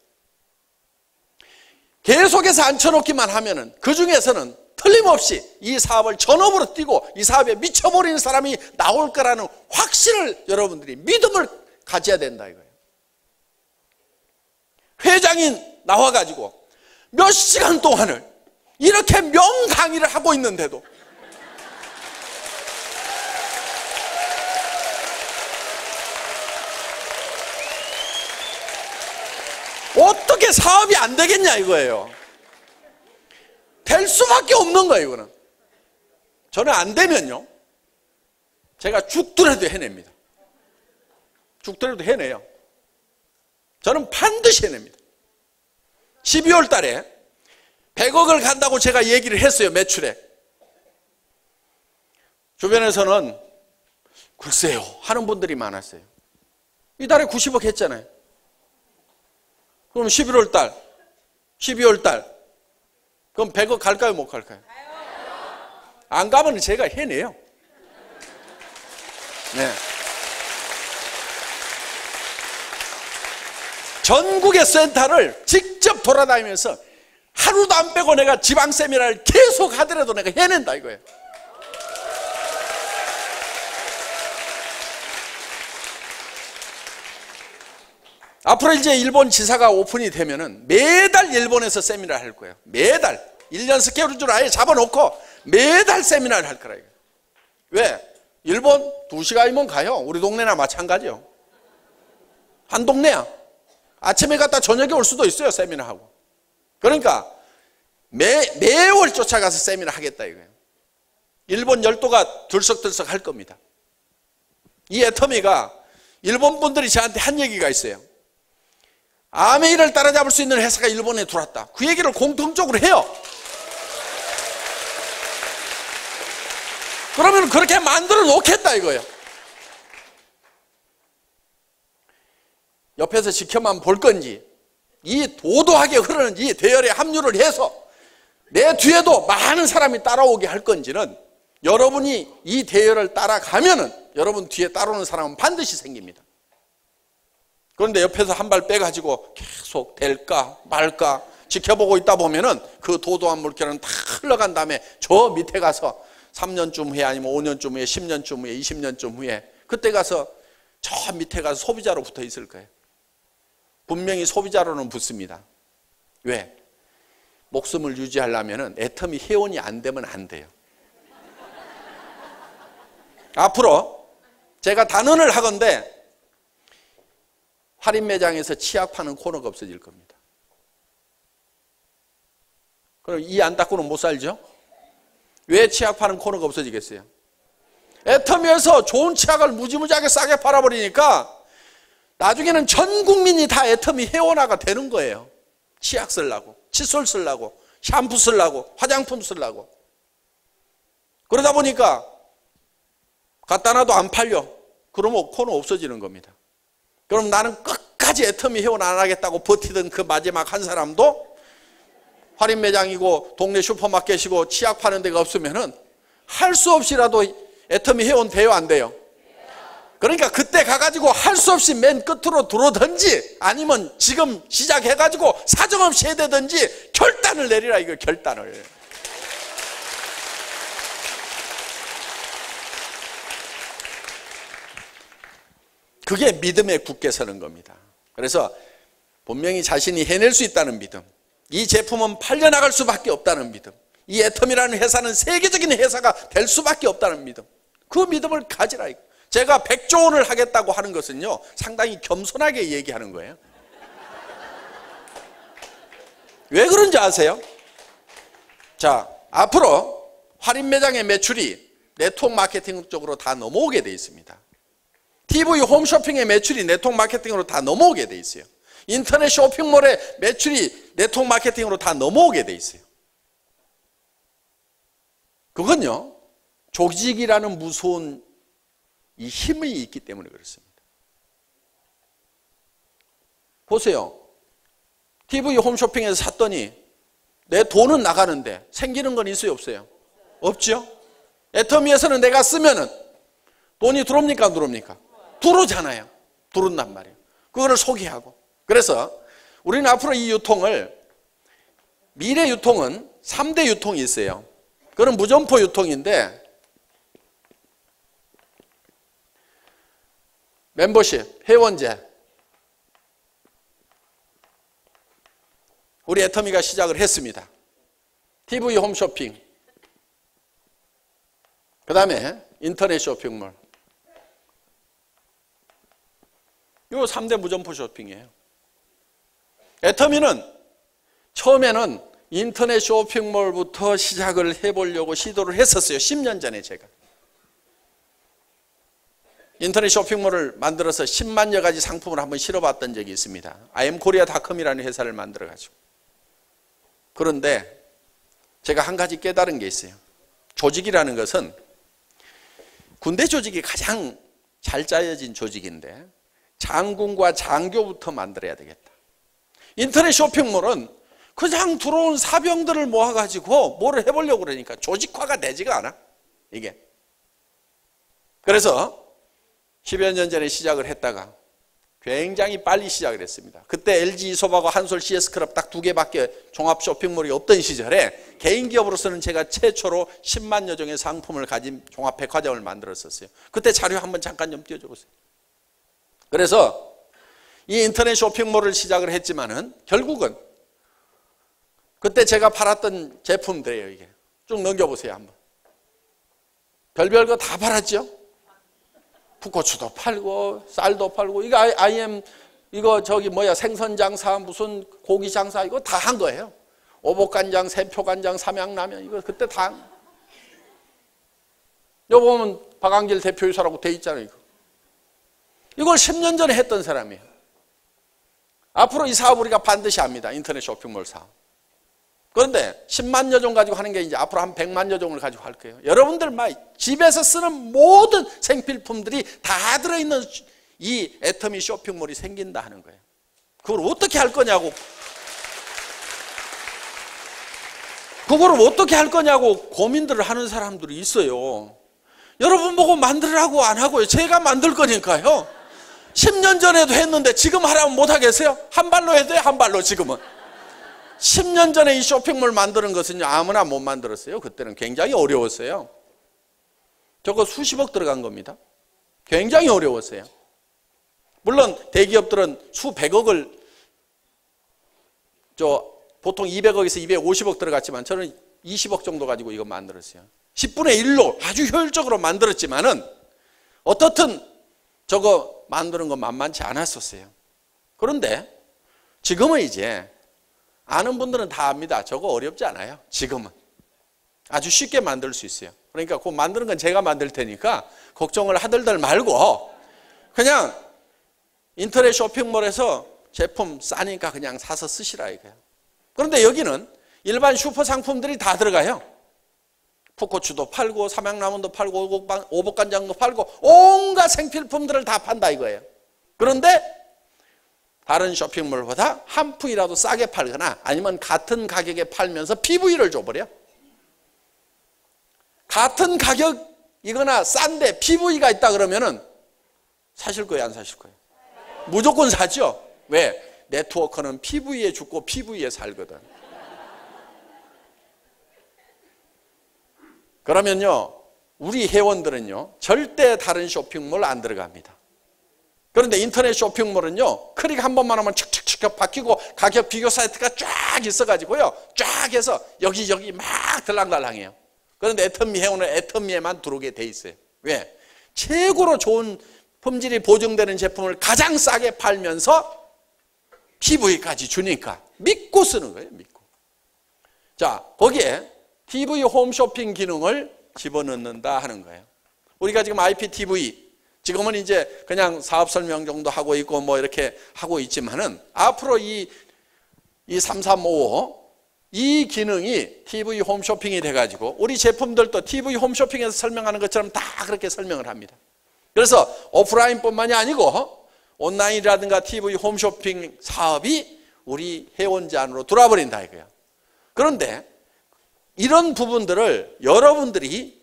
계속해서 앉혀놓기만 하면은 그 중에서는 틀림없이 이 사업을 전업으로 뛰고 이 사업에 미쳐버리는 사람이 나올 거라는 확신을 여러분들이 믿음을 가져야 된다 이거예요. 회장이 나와가지고 몇 시간 동안을 이렇게 명강의를 하고 있는데도 어떻게 사업이 안 되겠냐 이거예요. 될 수밖에 없는 거예요. 이거는 저는 안 되면요 제가 죽더라도 해냅니다. 죽더라도 해내요. 저는 반드시 해냅니다. 12월 달에 100억을 간다고 제가 얘기를 했어요. 매출에. 주변에서는 글쎄요 하는 분들이 많았어요. 이달에 90억 했잖아요. 그럼 11월 달, 12월 달 그럼 100억 갈까요 못 갈까요? 안 가면 제가 해내요. 네. 전국의 센터를 직접 돌아다니면서 하루도 안 빼고 내가 지방 세미나를 계속 하더라도 내가 해낸다 이거예요. 앞으로 이제 일본 지사가 오픈이 되면은 매달 일본에서 세미나를 할 거예요. 매달 1년 스케줄을 아예 잡아놓고 매달 세미나를 할 거라 이거예요. 왜? 일본 2시간이면 가요. 우리 동네나 마찬가지요. 한 동네야. 아침에 갔다 저녁에 올 수도 있어요. 세미나하고. 그러니까 매월 쫓아가서 세미나 하겠다 이거예요. 일본 열도가 들썩들썩 할 겁니다. 이 애터미가 일본 분들이 저한테 한 얘기가 있어요. 아메이를 따라잡을 수 있는 회사가 일본에 들어왔다. 그 얘기를 공통적으로 해요. 그러면 그렇게 만들어 놓겠다 이거예요. 옆에서 지켜만 볼 건지 이 도도하게 흐르는 이 대열에 합류를 해서 내 뒤에도 많은 사람이 따라오게 할 건지는 여러분이 이 대열을 따라가면은 여러분 뒤에 따라오는 사람은 반드시 생깁니다. 그런데 옆에서 한 발 빼가지고 계속 될까 말까 지켜보고 있다 보면은 그 도도한 물결은 다 흘러간 다음에 저 밑에 가서 3년쯤 후에 아니면 5년쯤 후에 10년쯤 후에 20년쯤 후에 그때 가서 저 밑에 가서 소비자로 붙어 있을 거예요. 분명히 소비자로는 붙습니다. 왜? 목숨을 유지하려면 애터미 회원이 안 되면 안 돼요. 앞으로 제가 단언을 하건대 할인 매장에서 치약 파는 코너가 없어질 겁니다. 그럼 이 안 닦고는 못 살죠? 왜 치약 파는 코너가 없어지겠어요? 애터미에서 좋은 치약을 무지무지하게 싸게 팔아버리니까 나중에는 전 국민이 다 애터미 회원화가 되는 거예요. 치약 쓰려고, 칫솔 쓰려고, 샴푸 쓰려고, 화장품 쓰려고. 그러다 보니까 갖다 놔도 안 팔려. 그러면 코너 없어지는 겁니다. 그럼 나는 끝까지 애터미 회원 안 하겠다고 버티던 그 마지막 한 사람도 할인 매장이고 동네 슈퍼마켓이고 치약 파는 데가 없으면은 할 수 없이라도 애터미 회원 돼요, 안 돼요? 그러니까 그때 가가지고 할 수 없이 맨 끝으로 들어오든지 아니면 지금 시작해가지고 사정없이 해야 되든지 결단을 내리라, 이거 결단을. 그게 믿음에 굳게 서는 겁니다. 그래서 분명히 자신이 해낼 수 있다는 믿음, 이 제품은 팔려나갈 수밖에 없다는 믿음, 이 애터미라는 회사는 세계적인 회사가 될 수밖에 없다는 믿음, 그 믿음을 가지라. 제가 100조 원을 하겠다고 하는 것은요 상당히 겸손하게 얘기하는 거예요. 왜 그런지 아세요? 자, 앞으로 할인 매장의 매출이 네트워크 마케팅 쪽으로 다 넘어오게 돼 있습니다. TV 홈쇼핑의 매출이 네트워크 마케팅으로 다 넘어오게 돼 있어요. 인터넷 쇼핑몰의 매출이 네트워크 마케팅으로 다 넘어오게 돼 있어요. 그건요 조직이라는 무서운 이 힘이 있기 때문에 그렇습니다. 보세요. TV 홈쇼핑에서 샀더니 내 돈은 나가는데 생기는 건 있어요, 없어요? 없죠. 애터미에서는 내가 쓰면은 돈이 들어옵니까, 안 들어옵니까? 들어오잖아요. 들어온단 말이에요. 그거를 소개하고. 그래서 우리는 앞으로 이 유통을, 미래 유통은 3대 유통이 있어요. 그건 무점포 유통인데, 멤버십, 회원제. 우리 애터미가 시작을 했습니다. TV 홈쇼핑, 그 다음에 인터넷 쇼핑몰. 이 3대 무점포 쇼핑이에요. 애터미는 처음에는 인터넷 쇼핑몰부터 시작을 해보려고 시도를 했었어요. 10년 전에 제가. 인터넷 쇼핑몰을 만들어서 10만여 가지 상품을 한번 실어봤던 적이 있습니다. IamKorea.com이라는 회사를 만들어가지고. 그런데 제가 한 가지 깨달은 게 있어요. 조직이라는 것은 군대 조직이 가장 잘 짜여진 조직인데 장군과 장교부터 만들어야 되겠다. 인터넷 쇼핑몰은 그냥 들어온 사병들을 모아가지고 뭐를 해보려고 그러니까 조직화가 되지가 않아, 이게. 그래서 10여 년 전에 시작을 했다가 굉장히 빨리 시작을 했습니다. 그때 LG 이솝하고 한솔 CS클럽 딱 2개밖에 종합 쇼핑몰이 없던 시절에 개인 기업으로서는 제가 최초로 10만여 종의 상품을 가진 종합 백화점을 만들었었어요. 그때 자료 한번 잠깐 좀 띄워줘 보세요. 그래서 이 인터넷 쇼핑몰을 시작을 했지만은 결국은 그때 제가 팔았던 제품들이에요, 이게. 쭉 넘겨보세요, 한번. 별별 거 다 팔았죠? 풋고추도 팔고, 쌀도 팔고, 이거 이거 생선 장사, 무슨 고기 장사, 이거 다 한 거예요. 오복간장, 세표간장, 삼양라면, 이거 그때 다. 여기 보면 박광길 대표이사라고 돼 있잖아요, 이거. 이걸 10년 전에 했던 사람이에요. 앞으로 이 사업 우리가 반드시 합니다. 인터넷 쇼핑몰 사업. 그런데 10만여 종 가지고 하는 게 이제 앞으로 한 100만여 종을 가지고 할 거예요. 여러분들 집에서 쓰는 모든 생필품들이 다 들어있는 이 애터미 쇼핑몰이 생긴다 하는 거예요. 그걸 어떻게 할 거냐고. 그거를 어떻게 할 거냐고 고민들을 하는 사람들이 있어요. 여러분 보고 만들으라고 안 하고요. 제가 만들 거니까요. 10년 전에도 했는데 지금 하라면 못 하겠어요? 한 발로 해도 돼요, 한 발로 지금은. 10년 전에 이 쇼핑몰 만드는 것은요, 아무나 못 만들었어요. 그때는 굉장히 어려웠어요. 저거 수십억 들어간 겁니다. 굉장히 어려웠어요. 물론 대기업들은 수백억을, 보통 200억에서 250억 들어갔지만 저는 20억 정도 가지고 이거 만들었어요. 10분의 1로 아주 효율적으로 만들었지만은 어떻든 저거 만드는 거 만만치 않았었어요. 그런데 지금은 이제 아는 분들은 다 압니다. 저거 어렵지 않아요. 지금은 아주 쉽게 만들 수 있어요. 그러니까 그 만드는 건 제가 만들 테니까 걱정을 하들들 말고 그냥 인터넷 쇼핑몰에서 제품 싸니까 그냥 사서 쓰시라 이거예요. 그런데 여기는 일반 슈퍼 상품들이 다 들어가요. 풋고추도 팔고 삼양라면도 팔고 오복간장도 팔고 온갖 생필품들을 다 판다 이거예요. 그런데 다른 쇼핑몰보다 한 푼이라도 싸게 팔거나 아니면 같은 가격에 팔면서 PV를 줘버려. 같은 가격이거나 싼데 PV가 있다 그러면은 사실 거예요, 안 사실 거예요? 무조건 사죠. 왜? 네트워크는 PV에 죽고 PV에 살거든. 그러면요, 우리 회원들은요 절대 다른 쇼핑몰 안 들어갑니다. 그런데 인터넷 쇼핑몰은요 클릭 한 번만 하면 칙칙칙 바뀌고 가격 비교 사이트가 쫙 있어가지고요 쫙 해서 여기저기 막 들락달락해요. 그런데 애터미 회원은 애터미에만 들어오게 돼 있어요. 왜? 최고로 좋은 품질이 보증되는 제품을 가장 싸게 팔면서 PV까지 주니까 믿고 쓰는 거예요. 믿고. 자, 거기에 TV 홈쇼핑 기능을 집어넣는다 하는 거예요. 우리가 지금 IPTV 지금은 이제 그냥 사업 설명 정도 하고 있고 뭐 이렇게 하고 있지만은 앞으로 이 3355 이 기능이 TV 홈쇼핑이 돼가지고 우리 제품들도 TV 홈쇼핑에서 설명하는 것처럼 다 그렇게 설명을 합니다. 그래서 오프라인뿐만이 아니고 온라인이라든가 TV 홈쇼핑 사업이 우리 회원제 안으로 들어와 버린다 이거예요. 그런데 이런 부분들을 여러분들이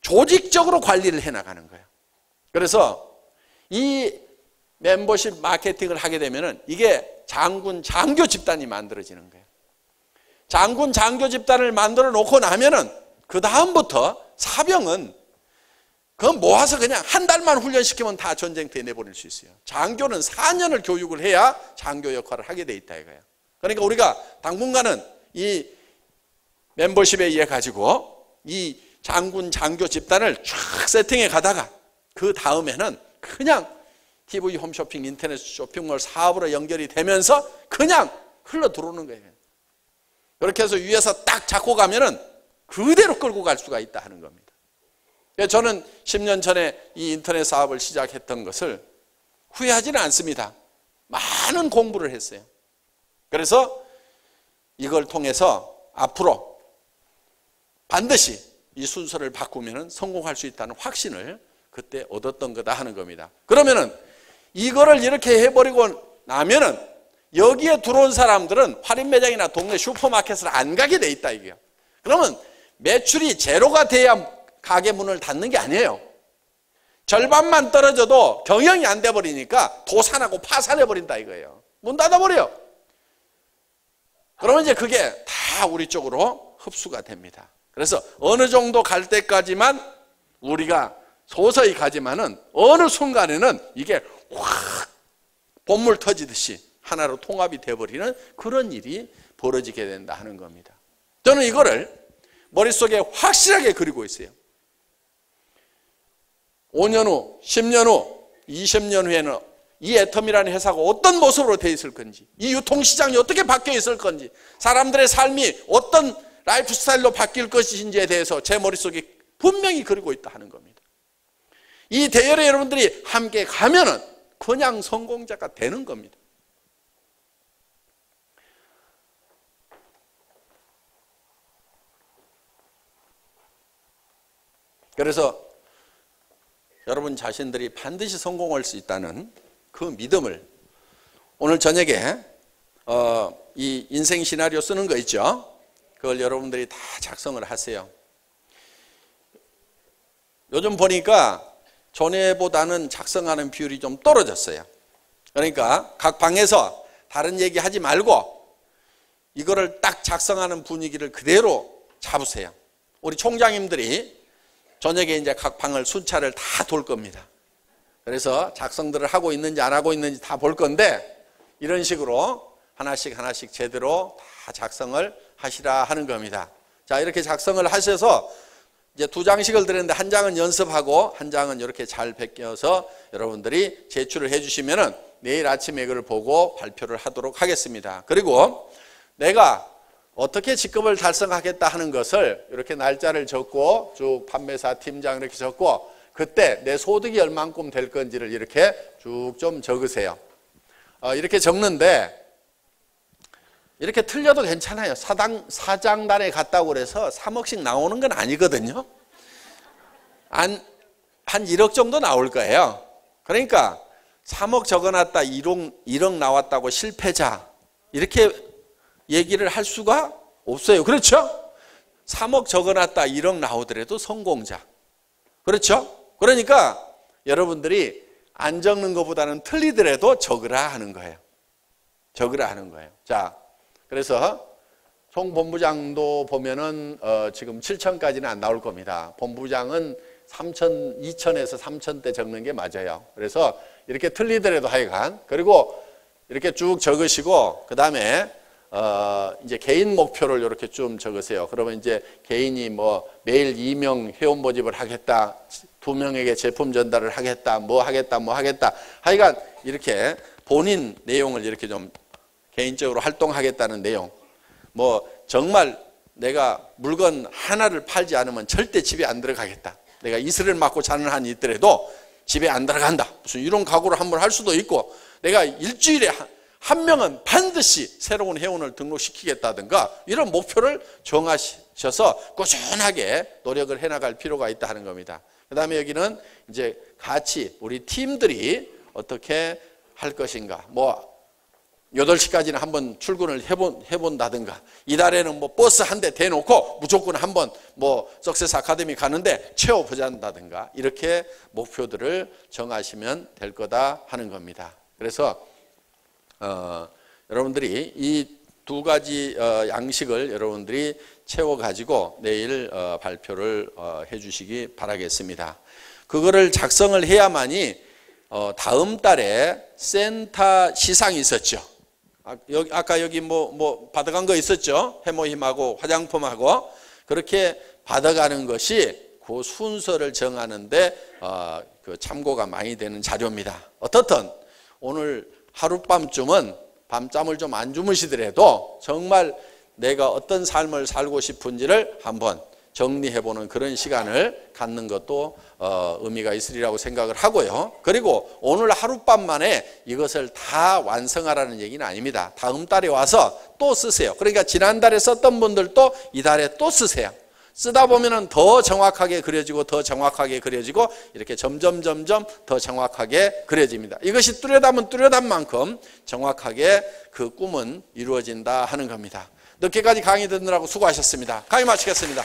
조직적으로 관리를 해나가는 거예요. 그래서 이 멤버십 마케팅을 하게 되면은 이게 장군 장교 집단이 만들어지는 거예요. 장군 장교 집단을 만들어 놓고 나면은 그 다음부터 사병은 그거 모아서 그냥 한 달만 훈련시키면 다 전쟁터에 내보낼 수 있어요. 장교는 4년을 교육을 해야 장교 역할을 하게 돼 있다 이거예요. 그러니까 우리가 당분간은 이 멤버십에 의해 가지고 이 장군 장교 집단을 쫙 세팅해 가다가 그 다음에는 그냥 TV 홈쇼핑 인터넷 쇼핑몰 사업으로 연결이 되면서 그냥 흘러 들어오는 거예요. 그렇게 해서 위에서 딱 잡고 가면은 그대로 끌고 갈 수가 있다 하는 겁니다. 저는 10년 전에 이 인터넷 사업을 시작했던 것을 후회하지는 않습니다. 많은 공부를 했어요. 그래서 이걸 통해서 앞으로 반드시 이 순서를 바꾸면 성공할 수 있다는 확신을 그때 얻었던 거다 하는 겁니다. 그러면은 이거를 이렇게 해버리고 나면은 여기에 들어온 사람들은 할인 매장이나 동네 슈퍼마켓을 안 가게 돼 있다 이게요. 그러면 매출이 제로가 돼야 가게 문을 닫는 게 아니에요. 절반만 떨어져도 경영이 안 돼 버리니까 도산하고 파산해 버린다 이거예요. 문 닫아 버려요. 그러면 이제 그게 다 우리 쪽으로 흡수가 됩니다. 그래서 어느 정도 갈 때까지만 우리가 서서히 가지만은 어느 순간에는 이게 확 본물 터지듯이 하나로 통합이 돼버리는 그런 일이 벌어지게 된다 하는 겁니다. 저는 이거를 머릿속에 확실하게 그리고 있어요. 5년 후, 10년 후, 20년 후에는 이 애텀이라는 회사가 어떤 모습으로 돼 있을 건지, 이 유통시장이 어떻게 바뀌어 있을 건지, 사람들의 삶이 어떤 라이프 스타일로 바뀔 것인지에 대해서 제 머릿속에 분명히 그리고 있다 하는 겁니다. 이 대열에 여러분들이 함께 가면은 그냥 성공자가 되는 겁니다. 그래서 여러분 자신들이 반드시 성공할 수 있다는 그 믿음을 오늘 저녁에 이 인생 시나리오 쓰는 거 있죠? 그걸 여러분들이 다 작성을 하세요. 요즘 보니까 전에보다는 작성하는 비율이 좀 떨어졌어요. 그러니까 각 방에서 다른 얘기 하지 말고 이거를 딱 작성하는 분위기를 그대로 잡으세요. 우리 총장님들이 저녁에 이제 각 방을 순찰을 다 돌 겁니다. 그래서 작성들을 하고 있는지 안 하고 있는지 다 볼 건데 이런 식으로 하나씩 하나씩 제대로 다 작성을 하시라 하는 겁니다. 자, 이렇게 작성을 하셔서 이제 2장씩을 드렸는데 한 장은 연습하고 한 장은 이렇게 잘 베껴서 여러분들이 제출을 해주시면은 내일 아침에 이걸 보고 발표를 하도록 하겠습니다. 그리고 내가 어떻게 직급을 달성하겠다 하는 것을 이렇게 날짜를 적고 쭉 판매사 팀장 이렇게 적고 그때 내 소득이 얼만큼 될 건지를 이렇게 쭉 좀 적으세요. 이렇게 적는데 이렇게 틀려도 괜찮아요. 사장단에 갔다고 그래서 3억씩 나오는 건 아니거든요. 한 1억 정도 나올 거예요. 그러니까 3억 적어놨다 1억 나왔다고 실패자 이렇게 얘기를 할 수가 없어요. 그렇죠? 3억 적어놨다 1억 나오더라도 성공자. 그렇죠? 그러니까 여러분들이 안 적는 것보다는 틀리더라도 적으라 하는 거예요. 적으라 하는 거예요. 자, 그래서 총 본부장도 보면은 지금 7천까지는 안 나올 겁니다. 본부장은 3천, 2천에서 3천대 적는 게 맞아요. 그래서 이렇게 틀리더라도 하여간 그리고 이렇게 쭉 적으시고 그 다음에 이제 개인 목표를 이렇게 좀 적으세요. 그러면 이제 개인이 뭐 매일 2명 회원 모집을 하겠다, 2명에게 제품 전달을 하겠다, 뭐 하겠다, 뭐 하겠다. 하여간 이렇게 본인 내용을 이렇게 좀 개인적으로 활동하겠다는 내용. 뭐 정말 내가 물건 하나를 팔지 않으면 절대 집에 안 들어가겠다. 내가 이슬을 맞고 자는 한이 있더라도 집에 안 들어간다. 무슨 이런 각오를 한번 할 수도 있고 내가 일주일에 한 명은 반드시 새로운 회원을 등록시키겠다든가 이런 목표를 정하셔서 꾸준하게 노력을 해나갈 필요가 있다 하는 겁니다. 그 다음에 여기는 이제 같이 우리 팀들이 어떻게 할 것인가. 뭐 8시까지는 한번 출근을 해본다든가 이달에는 뭐 버스 한 대 대놓고 무조건 한번 뭐 석세스 아카데미 가는데 채워보자다든가 이렇게 목표들을 정하시면 될 거다 하는 겁니다. 그래서 여러분들이 이 2가지 양식을 여러분들이 채워가지고 내일 발표를 해주시기 바라겠습니다. 그거를 작성을 해야만이 다음 달에 센터 시상이 있었죠. 아까 여기 뭐 받아간 거 있었죠. 해모힘하고 화장품하고 그렇게 받아가는 것이 그 순서를 정하는데 그 참고가 많이 되는 자료입니다. 어떻든 오늘 하룻밤쯤은 밤잠을 좀 안 주무시더라도 정말 내가 어떤 삶을 살고 싶은지를 한번 정리해보는 그런 시간을 갖는 것도 의미가 있으리라고 생각을 하고요. 그리고 오늘 하룻밤 만에 이것을 다 완성하라는 얘기는 아닙니다. 다음 달에 와서 또 쓰세요. 그러니까 지난달에 썼던 분들도 이달에 또 쓰세요. 쓰다 보면은 더 정확하게 그려지고 더 정확하게 그려지고 이렇게 점점 더 정확하게 그려집니다. 이것이 뚜렷하면 뚜렷한 만큼 정확하게 그 꿈은 이루어진다 하는 겁니다. 늦게까지 강의 듣느라고 수고하셨습니다. 강의 마치겠습니다.